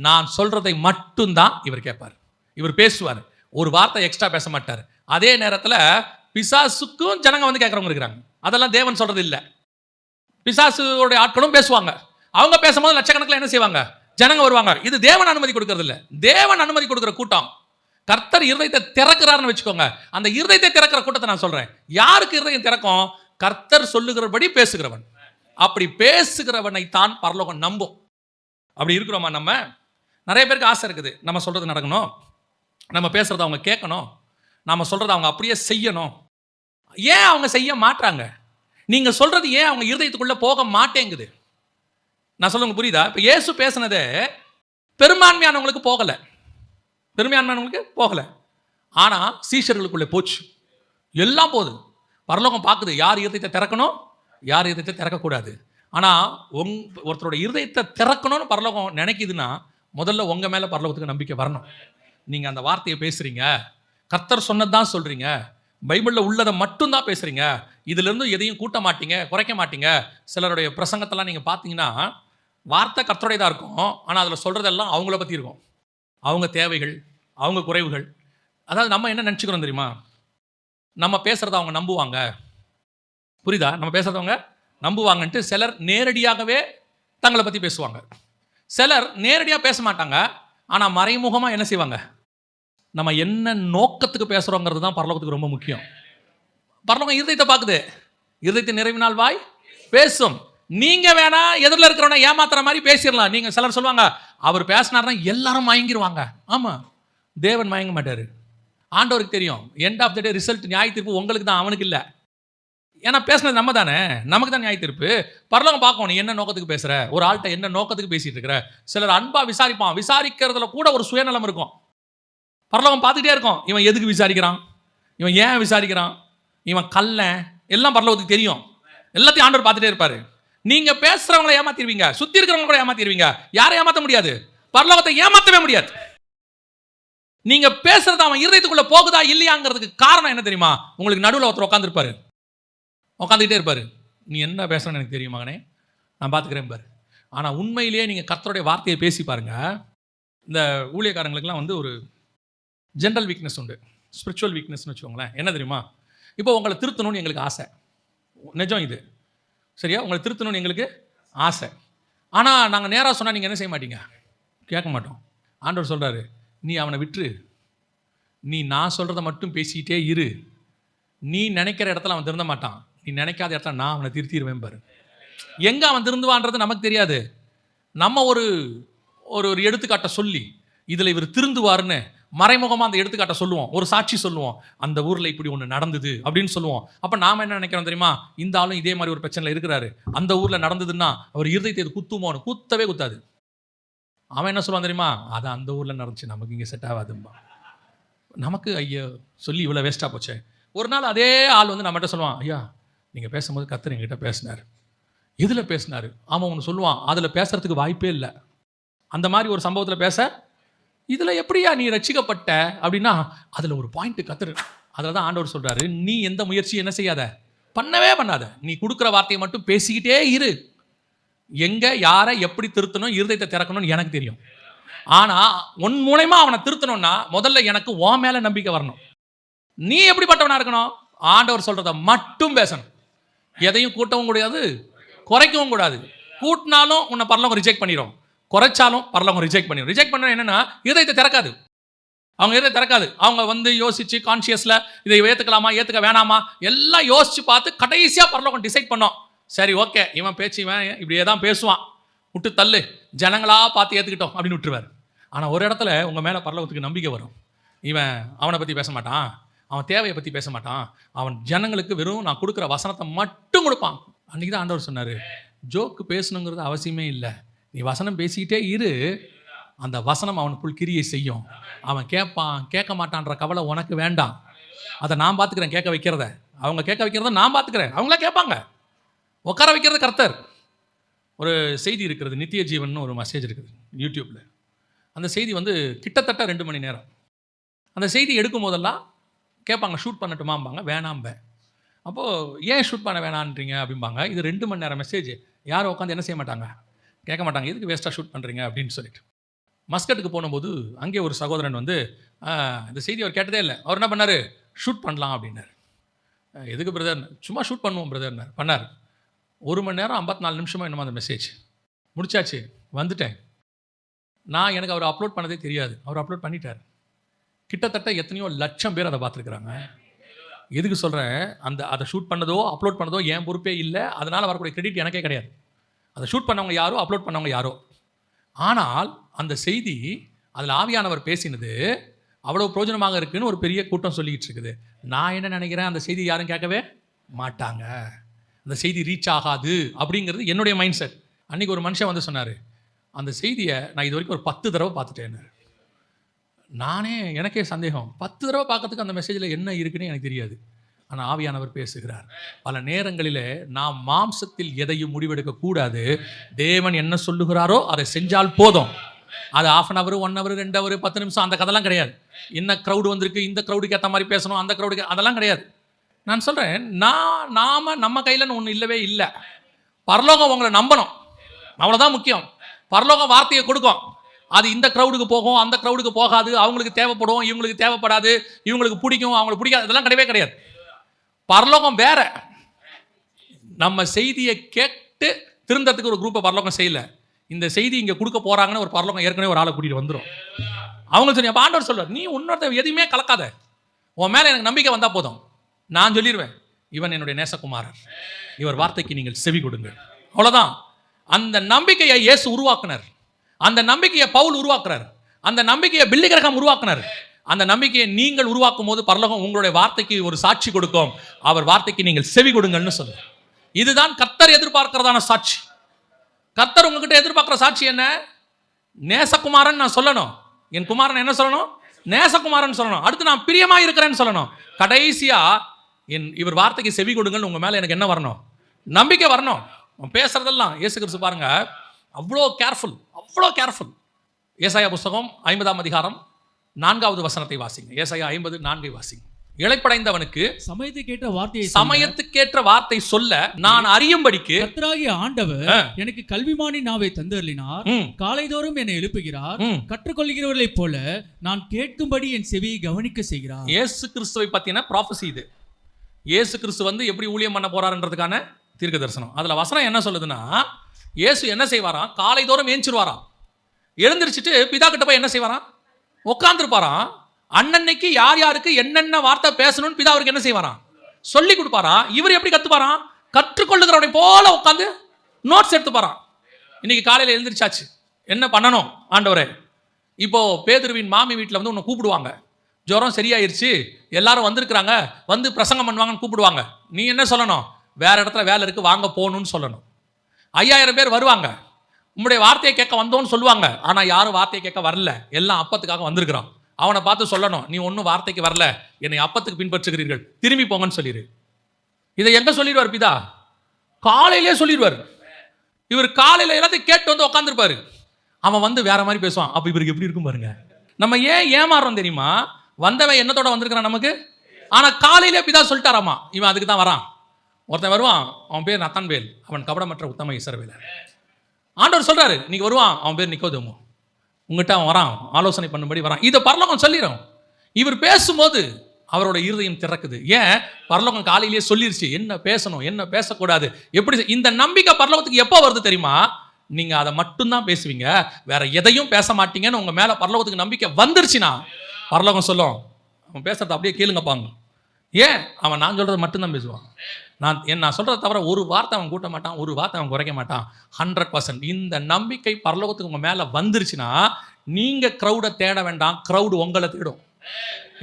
நான் சொல்றதை மட்டும்தான் இவர் கேட்பார், இவர் பேசுவார், ஒரு வார்த்தை எக்ஸ்ட்ரா பேச மாட்டார். அதே நேரத்தில் பிசாசுக்கும் ஜனங்க வந்து கேட்கறவங்க இருக்கிறாங்க. அதெல்லாம் தேவன் சொல்றது இல்லை. பிசாசுடைய ஆட்களும் பேசுவாங்க. அவங்க பேசும்போது லட்சக்கணக்கில் என்ன செய்வாங்க? ஜனங்க வருவாங்க. இது தேவன் அனுமதி கொடுக்கறது இல்லை. தேவன் அனுமதி கொடுக்கிற கூட்டம். கர்த்தர் இருதயத்தை திறக்கிறார்னு வச்சுக்கோங்க. அந்த இருதயத்தை திறக்கிற கூட்டத்தை நான் சொல்றேன். யாருக்கு இருதயம் திறக்கும்? கர்த்தர் சொல்லுகிறபடி பேசுகிறவன். அப்படி பேசுகிறவனை தான் பரலோகம் நம்பும். அப்படி இருக்கிறோமா? நம்ம நிறைய பேருக்கு ஆசை இருக்குது, நம்ம சொல்றது நடக்கணும், நம்ம பேசுறத அவங்க கேட்கணும், நம்ம சொல்றதை அவங்க அப்படியே செய்யணும். ஏன் அவங்க செய்ய மாட்டாங்க? நீங்க சொல்றது ஏன் அவங்க இருதயத்துக்குள்ள போக மாட்டேங்குது? நான் சொல்லுங்க, புரியுதா? இப்போ இயேசு பேசினதே பெரும்பான்மையானவங்களுக்கு போகலை, பெரும்பான்மையானவங்களுக்கு போகலை. ஆனால் சீஷர்களுக்குள்ளே போச்சு, எல்லாம் போகுது. பரலோகம் பார்க்குது யார் இருதயத்தை திறக்கணும், யார் இருதயத்தை திறக்கக்கூடாது. ஆனால் ஒருத்தரோட இருதயத்தை திறக்கணும்னு பரலோகம் நினைக்குதுன்னா முதல்ல உங்கள் மேலே பரலோகத்துக்கு நம்பிக்கை வரணும். நீங்கள் அந்த வார்த்தையை பேசுகிறீங்க, கர்த்தர் சொன்னது தான் சொல்கிறீங்க, பைபிளில் உள்ளதை மட்டும்தான் பேசுகிறீங்க, இதிலிருந்து எதையும் கூட்ட மாட்டீங்க, குறைக்க மாட்டீங்க. சிலருடைய பிரசங்கத்தெல்லாம் நீங்கள் பார்த்தீங்கன்னா வார்த்தை கர்த்தருடையதாக இருக்கும், ஆனால் அதில் சொல்கிறதெல்லாம் அவங்கள பற்றி இருக்கும், அவங்க தேவைகள், அவங்க குறைவுகள். அதாவது நம்ம என்ன நினச்சிக்கிறோம் தெரியுமா? நம்ம பேசுகிறத அவங்க நம்புவாங்க. புரியுதா? நம்ம பேசுகிறத அவங்க நம்புவாங்கன்ட்டு சிலர் நேரடியாகவே தங்களை பற்றி பேசுவாங்க. சிலர் நேரடியாக பேச மாட்டாங்க, ஆனால் மறைமுகமாக என்ன செய்வாங்க? நம்ம என்ன நோக்கத்துக்கு பேசுகிறோங்கிறது தான் பரலோகத்துக்கு ரொம்ப முக்கியம். பரலோகம் இருதயத்தை பார்க்குது. இருதயத்தை நிறைவினால் வாய் பேசும். நீங்க வேணா எதிரில் இருக்கிறவன ஏமாத்துற மாதிரி பேசிடலாம். நீங்க சிலர் சொல்லுவாங்க அவர் பேசினார்னா எல்லாரும் மயங்கிடுவாங்க. ஆமா, தேவன் மயங்க மாட்டாரு. ஆண்டவருக்கு தெரியும் end of the day result நியாய தீர்ப்பு உங்களுக்கு தான், அவனுக்கு இல்லை. ஏன்னா பேசுனது நம்ம தானே, நமக்கு தான் நியாய தீர்ப்பு. பரலோகம் பார்க்கணும் நீ என்ன நோக்கத்துக்கு பேசுற, ஒரு ஆள்கிட்ட என்ன நோக்கத்துக்கு பேசிட்டு இருக்கிற. சிலர் அன்பா விசாரிப்பான், விசாரிக்கிறதுல கூட ஒரு சுயநலம் இருக்கும். பரலோகம் பார்த்துட்டே இருக்கும், இவன் எதுக்கு விசாரிக்கிறான், இவன் ஏன் விசாரிக்கிறான், இவன் கள்ளன், எல்லாம் பரலோகத்துக்கு தெரியும். எல்லாத்தையும் ஆண்டவர் பார்த்துட்டே இருப்பாரு. நீங்க பேசுறவங்களை ஏமாத்திடுவீங்க, சுத்தி இருக்கிறவங்க கூட ஏமாத்திடுவீங்க. யாரை ஏமாற்ற முடியாது, பரலோகத்தை ஏமாற்றவே முடியாது. நீங்க பேசுறது அவன் இருதயத்துக்குள்ள போகுதா இல்லையாங்கிறதுக்கு காரணம் என்ன தெரியுமா? உங்களுக்கு நடுவில் ஒருத்தர் உட்காந்துருப்பாரு, உட்காந்துக்கிட்டே இருப்பாரு. நீ என்ன பேசுறன்னு எனக்கு தெரியும் மகனே, நான் பார்த்துக்கிறேன் பாரு. ஆனால் உண்மையிலேயே நீங்கள் கர்த்தருடைய வார்த்தையை பேசி பாருங்க. இந்த ஊழியக்காரங்களுக்குலாம் வந்து ஒரு ஜென்ரல் வீக்னஸ் உண்டு, ஸ்பிரிச்சுவல் வீக்னஸ்னு வச்சுக்கோங்களேன். என்ன தெரியுமா? இப்போ உங்களை திருத்தணும்னு எங்களுக்கு ஆசை, நிஜம் இது சரியா? உங்களை திருத்தணும்னு எங்களுக்கு ஆசை. ஆனால் நாங்கள் நேராக சொன்னால் நீங்கள் என்ன செய்ய மாட்டீங்க, கேட்க மாட்டோம். ஆண்டவர் சொல்கிறாரு, நீ அவனை விட்டுரு, நீ நான் சொல்கிறத மட்டும் பேசிக்கிட்டே இரு. நீ நினைக்கிற இடத்துல அவன் திருந்த மாட்டான், நீ நினைக்காத இடத்துல நான் அவனை திருத்திடுவேன் பாரு. எங்கே அவன் திருந்துவான்றது நமக்கு தெரியாது. நம்ம ஒரு ஒரு எடுத்துக்காட்டை சொல்லி இதில் இவர் திருந்துவார்னு மறைமுகமாக அந்த எடுத்துக்காட்டை சொல்லுவோம், ஒரு சாட்சி சொல்லுவோம், அந்த ஊரில் இப்படி ஒன்று நடந்தது அப்படின்னு சொல்லுவோம். அப்போ நாம் என்ன நினைக்கிறோம் தெரியுமா? இந்த ஆளும் இதே மாதிரி ஒரு பிரச்சனையில் இருக்கிறாரு, அந்த ஊரில் நடந்ததுன்னா அவர் இருதயத்தை இது குத்துமோன்னு. குத்தவே குத்தாது. அவன் என்ன சொல்லுவான் தெரியுமா? அது அந்த ஊரில் நடந்துச்சு, நமக்கு இங்கே செட் ஆகாதும்பா. நமக்கு ஐயோ சொல்லி இவ்வளோ வேஸ்ட்டாக போச்சே. ஒரு நாள் அதே ஆள் வந்து நம்மகிட்ட சொல்லுவான், ஐயா நீங்கள் பேசும்போது கர்த்தர் என்கிட்ட பேசினார். எதில் பேசினார்? அவன் ஒன்று சொல்லுவான், அதில் பேசுறதுக்கு வாய்ப்பே இல்லை. அந்த மாதிரி ஒரு சம்பவத்தில் பேச, இதில் எப்படியா நீ ரட்சிக்கப்பட்ட அப்படின்னா அதில் ஒரு பாயிண்ட் கத்துரு. அதில் தான் ஆண்டவர் சொல்கிறாரு, நீ எந்த முயற்சியும் என்ன செய்யாத, பண்ணவே பண்ணாத. நீ கொடுக்குற வார்த்தையை மட்டும் பேசிக்கிட்டே இரு. எங்கே யாரை எப்படி திருத்தணும், இருதயத்தை திறக்கணும்னு எனக்கு தெரியும். ஆனால் உன் மூலமா அவனை திருத்தணும்னா முதல்ல எனக்கு உன் மேலே நம்பிக்கை வரணும். நீ எப்படிப்பட்டவனா இருக்கணும்? ஆண்டவர் சொல்கிறத மட்டும் பேசணும். எதையும் கூட்டவும் கூடாது, குறைக்கவும் கூடாது. கூட்டினாலும் உன்னை பரலோகம் ரிஜெக்ட் பண்ணிடும், குறைச்சாலும் பரலோகம் ரிஜெக்ட் பண்ணிடும். ரிஜெக்ட் பண்ண என்னன்னா இதயத்தை திறக்காது. அவங்க இதயத்தை திறக்காது. அவங்க வந்து யோசிச்சு கான்ஷியஸில் இதை ஏற்றுக்கலாமா ஏற்றுக்க வேணாமா எல்லாம் யோசிச்சு பார்த்து கடைசியாக பரலோகம் டிசைட் பண்ணோம். சரி ஓகே, இவன் பேச்சு இவன் இப்படியே தான் பேசுவான், விட்டு தள்ளு, ஜனங்களா பார்த்து ஏற்றுக்கிட்டோம் அப்படின்னு விட்டுருவார். ஆனால் ஒரு இடத்துல உங்கள் மேலே பரலோகத்துக்கு நம்பிக்கை வரும். இவன் அவனை பற்றி பேச மாட்டான், அவன் தேவையை பற்றி பேச மாட்டான், அவன் ஜனங்களுக்கு வெறும் நான் கொடுக்குற வசனத்தை மட்டும் கொடுப்பான். அன்றைக்கி தான் ஆண்டவர் சொன்னார், ஜோக்கு பேசணுங்கிறது அவசியமே இல்லை, நீ வசனம் பேசிக்கிட்டே இரு, அந்த வசனம் அவனுக்குள் கிரியை செய்யும். அவன் கேட்பான் கேட்க மாட்டான்ற கவலை உனக்கு வேண்டாம், அதை நான் பார்த்துக்கிறேன். கேட்க வைக்கிறத அவங்க கேட்க வைக்கிறத நான் பார்த்துக்கிறேன். அவங்களே கேட்பாங்க, உட்கார வைக்கிறது கர்த்தர். ஒரு செய்தி இருக்கிறது, நித்திய ஜீவன் ஒரு மெசேஜ் இருக்குது யூடியூப்பில். அந்த செய்தி வந்து கிட்டத்தட்ட 2 மணி நேரம். அந்த செய்தி எடுக்கும் போதெல்லாம் கேட்பாங்க, ஷூட் பண்ணட்டுமாம்பாங்க, வேணாம்பேன். அப்போது ஏன் ஷூட் பண்ண வேணான்றீங்க அப்படிம்பாங்க. இது 2 மணி நேரம் மெசேஜ், யாரும் உட்காந்து என்ன செய்ய மாட்டாங்க, கேட்க மாட்டாங்க, எதுக்கு வேஸ்ட்டாக ஷூட் பண்ணுறீங்க அப்படின்னு சொல்லிட்டு. மஸ்கட்டுக்கு போகும்போது அங்கே ஒரு சகோதரன் வந்து இந்த செய்தி அவர் கேட்டதே இல்லை. அவர் என்ன பண்ணார், ஷூட் பண்ணலாம் அப்படின்னார். எதுக்கு பிரதர்? சும்மா ஷூட் பண்ணுவோம் பிரதர்னார். பண்ணார். 1 மணி நேரம் 54 நிமிஷமாக என்னமோ அந்த மெசேஜ் முடிச்சாச்சு, வந்துட்டேன். நான் எனக்கு அவர் அப்லோட் பண்ணதே தெரியாது, அவர் அப்லோட் பண்ணிட்டார். கிட்டத்தட்ட எத்தனையோ லட்சம் பேர் அதை பார்த்துருக்குறாங்க. எதுக்கு சொல்கிறேன், அதை ஷூட் பண்ணதோ அப்லோட் பண்ணதோ என் பொறுப்பே இல்லை, அதனால் வரக்கூடிய கிரெடிட் எனக்கே கிடையாது. அதை ஷூட் பண்ணவங்க யாரோ, அப்லோட் பண்ணவங்க யாரோ. ஆனால் அந்த செய்தி, அதில் ஆவியானவர் பேசினது அவ்வளோ பிரயோஜனமாக இருக்குதுன்னு ஒரு பெரிய கூட்டம் சொல்லிக்கிட்டு இருக்குது. நான் என்ன நினைக்கிறேன், அந்த செய்தி யாரும் கேட்கவே மாட்டாங்க, அந்த செய்தி ரீச் ஆகாது அப்படிங்கிறது என்னுடைய மைண்ட் செட். அன்றைக்கி ஒரு மனுஷன் வந்து சொன்னார், அந்த செய்தியை நான் இது வரைக்கும் ஒரு 10 தடவை பார்த்துட்டேன்னு. எனக்கே சந்தேகம், 10 தடவை பார்க்கறதுக்கு அந்த மெசேஜில் என்ன இருக்குன்னு எனக்கு தெரியாது. ஆனால் ஆவியானவர் பேசுகிறார். பல நேரங்களில் நாம் மாம்சத்தில் எதையும் முடிவெடுக்க கூடாது. தேவன் என்ன சொல்லுகிறாரோ அதை செஞ்சால் போதும். அது 1/2 hour 1 hour 2 hour 10 நிமிஷம் அந்த கதெல்லாம் கிடையாது. என்ன க்ரௌடு வந்திருக்கு, இந்த க்ரௌடுக்கு ஏற்ற மாதிரி பேசணும், அந்த க்ரௌடுக்கு, அதெல்லாம் கிடையாது. நான் சொல்கிறேன், நம்ம கையில் ஒன்று இல்லவே இல்லை. பரலோகம் உங்களை நம்பணும், அவ்வளோதான் முக்கியம். பரலோகம் வார்த்தையை கொடுக்கும், அது இந்த க்ரௌடுக்கு போகும், அந்த க்ரௌடுக்கு போகாது, அவங்களுக்கு தேவைப்படும், இவங்களுக்கு தேவைப்படாது, இவங்களுக்கு பிடிக்கும், அவங்களுக்கு பிடிக்காது, அதெல்லாம் கிடையவே கிடையாது. பரலோகம் வேற. நம்ம செய்தியை கேட்டு திருந்தறதுக்கு ஒரு குரூப்பை பரலோகம் செய்யலை. இந்த செய்தி இங்கே கொடுக்க போகிறாங்கன்னு ஒரு பரலோகம் ஏற்கனவே ஒரு ஆளை கூட்டிகிட்டு வந்துடும். அவங்க சொல்லி அப்போ ஆண்டவர் சொல்லுவார், நீ இன்னொருத்த எதையுமே கலக்காத, உன் மேலே எனக்கு நம்பிக்கை வந்தால் போதும். நான் சொல்லிடுவேன், இவன் என்னுடைய நேசகுமாரர், இவர் வார்த்தைக்கு நீங்கள் செவி கொடுங்க, அவ்வளவுதான். அந்த நம்பிக்கையை இயேசு உருவாக்குனார். அந்த நம்பிக்கையை பவுல் உருவாக்குறார். அந்த நம்பிக்கையை பில்லி கிரஹாம் உருவாக்குனார். அந்த நம்பிக்கையை நீங்கள் உருவாக்கும் போது பரலோகம் உங்களுடைய வார்த்தைக்கு ஒரு சாட்சி கொடுக்கும். அவர் வார்த்தைக்கு நீங்கள் செவி கொடுங்கள்னு சொல்லுங்க. இதுதான் கர்த்தர் எதிர்பார்க்கிறதான சாட்சி. கர்த்தர் உங்ககிட்ட எதிர்பார்க்கிற சாட்சி என்ன? நேசகுமாரன் நான் சொல்லணும். என் குமாரன் என்ன சொல்லணும்? நேசகுமாரன் சொல்லணும். அடுத்து நான் பிரியமா இருக்கிறேன்னு சொல்லணும். கடைசியா இவர் வார்த்தைக்கு செவி கொடுங்கன்னு உங்க மேல எனக்கு என்ன வரணும்? நம்பிக்கை வரணும். பேசுறதெல்லாம் இயேசு கிறிஸ்து பாருங்க, அவ்வளோ கேர்ஃபுல், அவ்வளோ கேர்ஃபுல். ஏசாயா புஸ்தகம் 50ஆம் அதிகாரம் 4வது வசனத்தை வாசிங்க. ஏசாயா 50:4 வாசிங்க. இளைப்படைந்தவனுக்கு சமயத்துக்கேற்ற வார்த்தை சொல்ல நான் அறியும்படிக்கு கர்த்தராகிய ஆண்டவர் எனக்கு கல்விமானி நாவை தந்தருளினார். காலைதோறும் என்னை எழுப்புகிறார். கற்றுக்கொள்கிறவர்களைப் போல நான் கேட்கும்படி என் செவியை கவனிக்க செய்கிறார். இயேசு கிறிஸ்துவை பத்தின ப்ராஃபசி இது. இயேசு கிறிஸ்து வந்து எப்படி ஊழியம் பண்ண போறாருன்றதுக்கான தீர்க்க தரிசனம். அதுல வசனம் என்ன சொல்லுதுன்னா, இயேசு என்ன செய்வாராம்? காலைதோறும் ஏஞ்சிருவாராம். எழுந்திருச்சுட்டு பிதா கிட்ட போய் என்ன செய்வாராம்? உட்கார்ந்துருப்பாராம். அன்னன்னைக்கு யார் யாருக்கு என்னென்ன வார்த்தை பேசணும்னு பிதா அவருக்கு என்ன செய்வாராம்? சொல்லி கொடுப்பாராம். இவர் எப்படி கத்துப்பாராம்? கற்றுக்கொள்ளுகிறவனை போல உட்காந்து நோட்ஸ் எடுத்துப்பாராம். இன்னைக்கு காலையில் எழுந்திருச்சாச்சு, என்ன பண்ணணும் ஆண்டவரே? இப்போ பேதுருவின் மாமி வீட்டில் வந்து உன்னை கூப்பிடுவாங்க. ஜுரம் சரியாயிருச்சு, எல்லாரும் வந்திருக்கிறாங்க, வந்து பிரசங்கம் பண்ணுவாங்கன்னு கூப்பிடுவாங்க. நீ என்ன சொல்லணும்? வேற இடத்துல வேலை இருக்கு, வாங்க போகணும்னு சொல்லணும். 5000 பேர் வருவாங்க, உங்களுடைய வார்த்தையை கேட்க வந்தோன்னு சொல்லுவாங்க. ஆனா யாரும் வார்த்தையை கேட்க வரல, எல்லாம் அப்பத்துக்காக வந்திருக்கிறான். அவனை பார்த்து சொல்லணும், நீ ஒன்றும் வார்த்தைக்கு வரல, என்னை அப்பத்துக்கு பின்பற்றுகிறீர்கள், திரும்பி போங்கன்னு சொல்லிடு. இதை எங்க சொல்லிடுவார் பிதா? காலையிலே சொல்லிடுவார். இவர் காலையில எல்லாத்தையும் கேட்டு வந்து உட்காந்துருப்பாரு. அவன் வந்து வேற மாதிரி பேசுவான். அப்ப இவருக்கு எப்படி இருக்கும் பாருங்க. நம்ம ஏன் ஏமாறுறோம் தெரியுமா? வந்தவன் என்னத்தோட வந்திருக்கிறான் நமக்கு. ஆனா காலையிலே பிதா சொல்லிட்டாராமா, இவன் அதுக்கு தான் வரான். ஒருத்தன் வருவான், அவன் பேர் நத்தான்வேல், அவன் கபடமற்ற உத்தம இஸ்ரவேலர். ஆண்டவர் சொல்றாரு, நீங்க வருவான், அவன் பேர் நிக்கோதேமு, உங்ககிட்ட அவன் வரான், ஆலோசனை பண்ணும்படி வரான். இதை பரலோகம் சொல்லிடும். இவர் பேசும்போது அவரோட இருதயம் திறக்குது. ஏன்? பரலோகம் காலையிலேயே சொல்லிருச்சு என்ன பேசணும், என்ன பேசக்கூடாது, எப்படி. இந்த நம்பிக்கை பரலோகத்துக்கு எப்போ வருது தெரியுமா? நீங்க அதை மட்டும்தான் பேசுவீங்க, வேற எதையும் பேச மாட்டீங்கன்னு உங்க மேல பரலோகத்துக்கு நம்பிக்கை வந்துருச்சுன்னா பரலோகம் சொல்லும், அவன் பேசுறத அப்படியே கேளுங்கப்பாங்க. ஏன்? அவன் நான் சொல்றது மட்டும்தான் பேசுவான். நான் சொல்றதை தவிர ஒரு வார்த்தை அவன் கூட்ட மாட்டான், ஒரு வார்த்தை அவன் குறைக்க மாட்டான். 100%. இந்த நம்பிக்கை பரலோகத்துக்கு உங்க மேல வந்துருச்சுன்னா நீங்க க்ரௌடை தேட வேண்டாம், க்ரௌடு உங்களை தேடும்.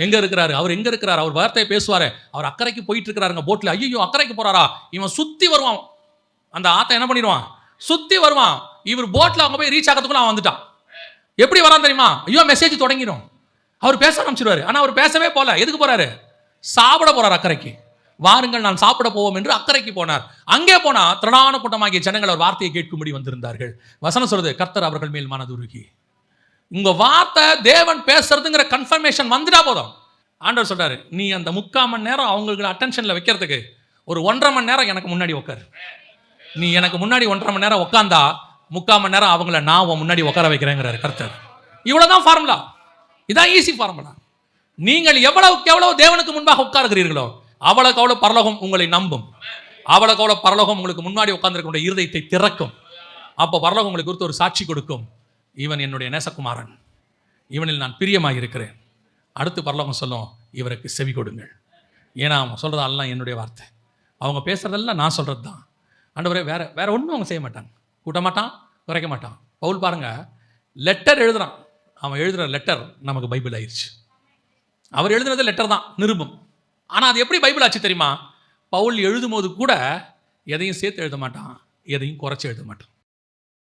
எங்க இருக்கிறாரு அவர்? எங்க இருக்கிறாரு அவர்? வார்த்தையை பேசுவாரு. அவர் அக்கறைக்கு போயிட்டு இருக்கிறாருங்க போட்ல. ஐயோ அக்கறைக்கு போறாரா? இவன் சுத்தி வருவான், அந்த ஆத்த என்ன பண்ணிடுவான்? சுத்தி வருவான். இவர் போட்ல அவங்க போய் ரீச் ஆகிறதுக்குள்ள அவன் வந்துட்டான். எப்படி வரான் தெரியுமா? ஐயோ மெசேஜ் தொடங்கிடும். அவர் பேச ஆரம்பிச்சிருவாரு. ஆனா அவர் பேசவே போல. எதுக்கு போறாரு? சாப்பிட போறார் அக்கறைக்கு. வாருங்கள் நான் சாப்பிட போவோம் என்று அக்கறைக்கு போனார். அங்கே போனா திரளான கூட்டமாகிய ஜனங்கள் அவர் வார்த்தையை கேட்கும்படி வந்திருந்தார்கள். வசனம் சொல்றது, கர்த்தர் அவர்கள் மேல் மனதுருகி. உங்க வார்த்தை தேவன் பேசுறதுங்கிற கன்ஃபர்மேஷன் வந்துட்டா போதும். ஆண்டவர் சொல்றாரு, நீ அந்த 3/4 மணி நேரம் அவங்களுக்கு அட்டென்ஷன்ல வைக்கிறதுக்கு ஒரு 1.5 மணி நேரம் எனக்கு முன்னாடி உட்காரு. நீ எனக்கு முன்னாடி 1.5 மணி நேரம் உட்காந்தா 3/4 மணி நேரம் அவங்கள நான் உன் முன்னாடி உட்கார வைக்கிறேங்கிறாரு கர்த்தர். இவ்வளவுதான் ஃபார்முலா. இதான் ஈஸி ஃபார்முலா. நீங்கள் எவ்வளவுக்கு எவ்வளவு தேவனுக்கு முன்பாக உட்காருகிறீர்களோ அவ்வளவுக்கு அவ்வளவு பரலோகம் உங்களை நம்பும். அவ்வளவுக்கு அவ்வளவு பரலோகம் உங்களுக்கு முன்னாடி உட்கார்ந்திருக்கிற இருதயத்தை திறக்கும். அப்போ பரலோகம் உங்களுக்கு குறித்து ஒரு சாட்சி கொடுக்கும். இவன் என்னுடைய நேசகுமாரன், இவனில் நான் பிரியமாக இருக்கிறேன். அடுத்து பரலோகம் சொல்லும், இவருக்கு செவி கொடுங்கள். ஏன்னா அவன் சொல்றதெல்லாம் என்னுடைய வார்த்தை, அவங்க பேசுறதெல்லாம் நான் சொல்றது தான். ஆண்டவரே வேற ஒன்றும் அவங்க செய்ய மாட்டாங்க, கூட்ட மாட்டான், குறைக்க மாட்டான். பவுல் பாருங்க, லெட்டர் எழுதுறான். அவன் எழுதுற லெட்டர் நமக்கு பைபிள் ஆயிடுச்சு. அவர் எழுதுனது லெட்டர் தான், நிருபம். ஆனால் அது எப்படி பைபிள் ஆச்சு தெரியுமா? பவுல் எழுதும்போது கூட எதையும் சேர்த்து எழுத மாட்டான், எதையும் குறைச்சி எழுத மாட்டான்.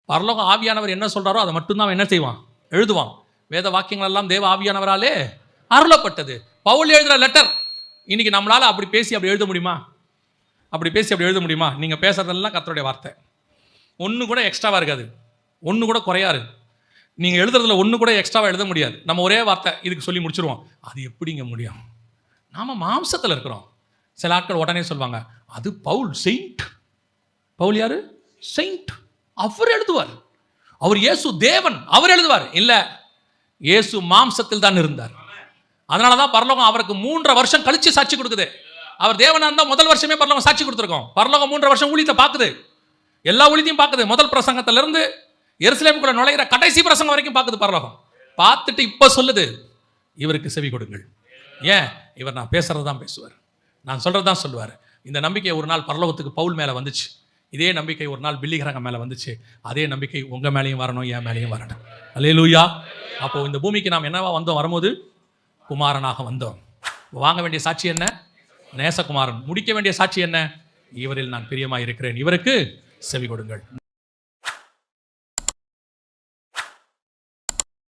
பரலோக ஆவியானவர் என்ன சொல்றாரோ அதை மட்டும்தான் என்ன செய்வான்? எழுதுவான். வேத வாக்கியங்கள் எல்லாம் தேவ ஆவியானவராலே அருளப்பட்டது. பவுல் எழுதுற லெட்டர் இன்னைக்கு நம்மளால அப்படி பேசி அப்படி எழுத முடியுமா? அப்படி பேசி அப்படி எழுத முடியுமா? நீங்கள் பேசுறதெல்லாம் கர்த்தருடைய வார்த்தை, ஒன்று கூட எக்ஸ்ட்ராவாக இருக்காது, ஒன்று கூட குறையாது. நீங்கள் எழுதுறதுல ஒன்று கூட எக்ஸ்ட்ராவாக எழுத முடியாது. நம்ம ஒரே வார்த்தை இதுக்கு சொல்லி முடிச்சிருவோம். அது எப்படிங்க முடியும்? நாம் மாம்சத்தில் இருக்கிறோம். சில ஆட்கள் உடனே சொல்லுவாங்க, அது பவுல் செயின்ட். பவுல் யாரு? செயின்ட். அவர் எழுதுவார். அவர் இயேசு தேவன், அவர் எழுதுவார். இல்லை, இயேசு மாம்சத்தில் தான் இருந்தார். அதனால தான் பரலோகம் அவருக்கு 3.5 வருஷம் கழிச்சு சாட்சி கொடுக்குது. அவர் தேவனாக இருந்தால் முதல் வருஷமே பரலோகம் சாட்சி கொடுத்துருக்கோம். பரலோகம் 3.5 வருஷம் ஊழியத்தை பார்க்குது, எல்லா ஊழியத்தையும் பார்க்குது. முதல் பிரசங்கத்திலிருந்து எருசலேமுக்குள்ள நுழைகிற கடைசி பிரசங்கம் வரைக்கும் பார்க்குது பரலோகம். பார்த்துட்டு இப்போ சொல்லுது, இவருக்கு செவி கொடுங்கள். ஏன்? இவர் நான் பேசுறது தான் பேசுவார், நான் சொல்றது தான் சொல்லுவார். இந்த நம்பிக்கை ஒரு நாள் பரலோகத்துக்கு பவுல் மேலே வந்துச்சு. இதே நம்பிக்கை ஒரு நாள் பில்லிகரங்க மேலே வந்துச்சு. அதே நம்பிக்கை உங்கள் மேலேயும் வரணும், என் மேலேயும் வரணும். அல்லேலூயா. அப்போ இந்த பூமிக்கு நாம் என்னவா வந்தோம்? வரும்போது குமாரனாக வந்தோம். வாங்க வேண்டிய சாட்சி என்ன? நேசகுமாரன். முடிக்க வேண்டிய சாட்சி என்ன? இவரில் நான் பிரியமாக இருக்கிறேன், இவருக்கு செவி கொடுங்கள்.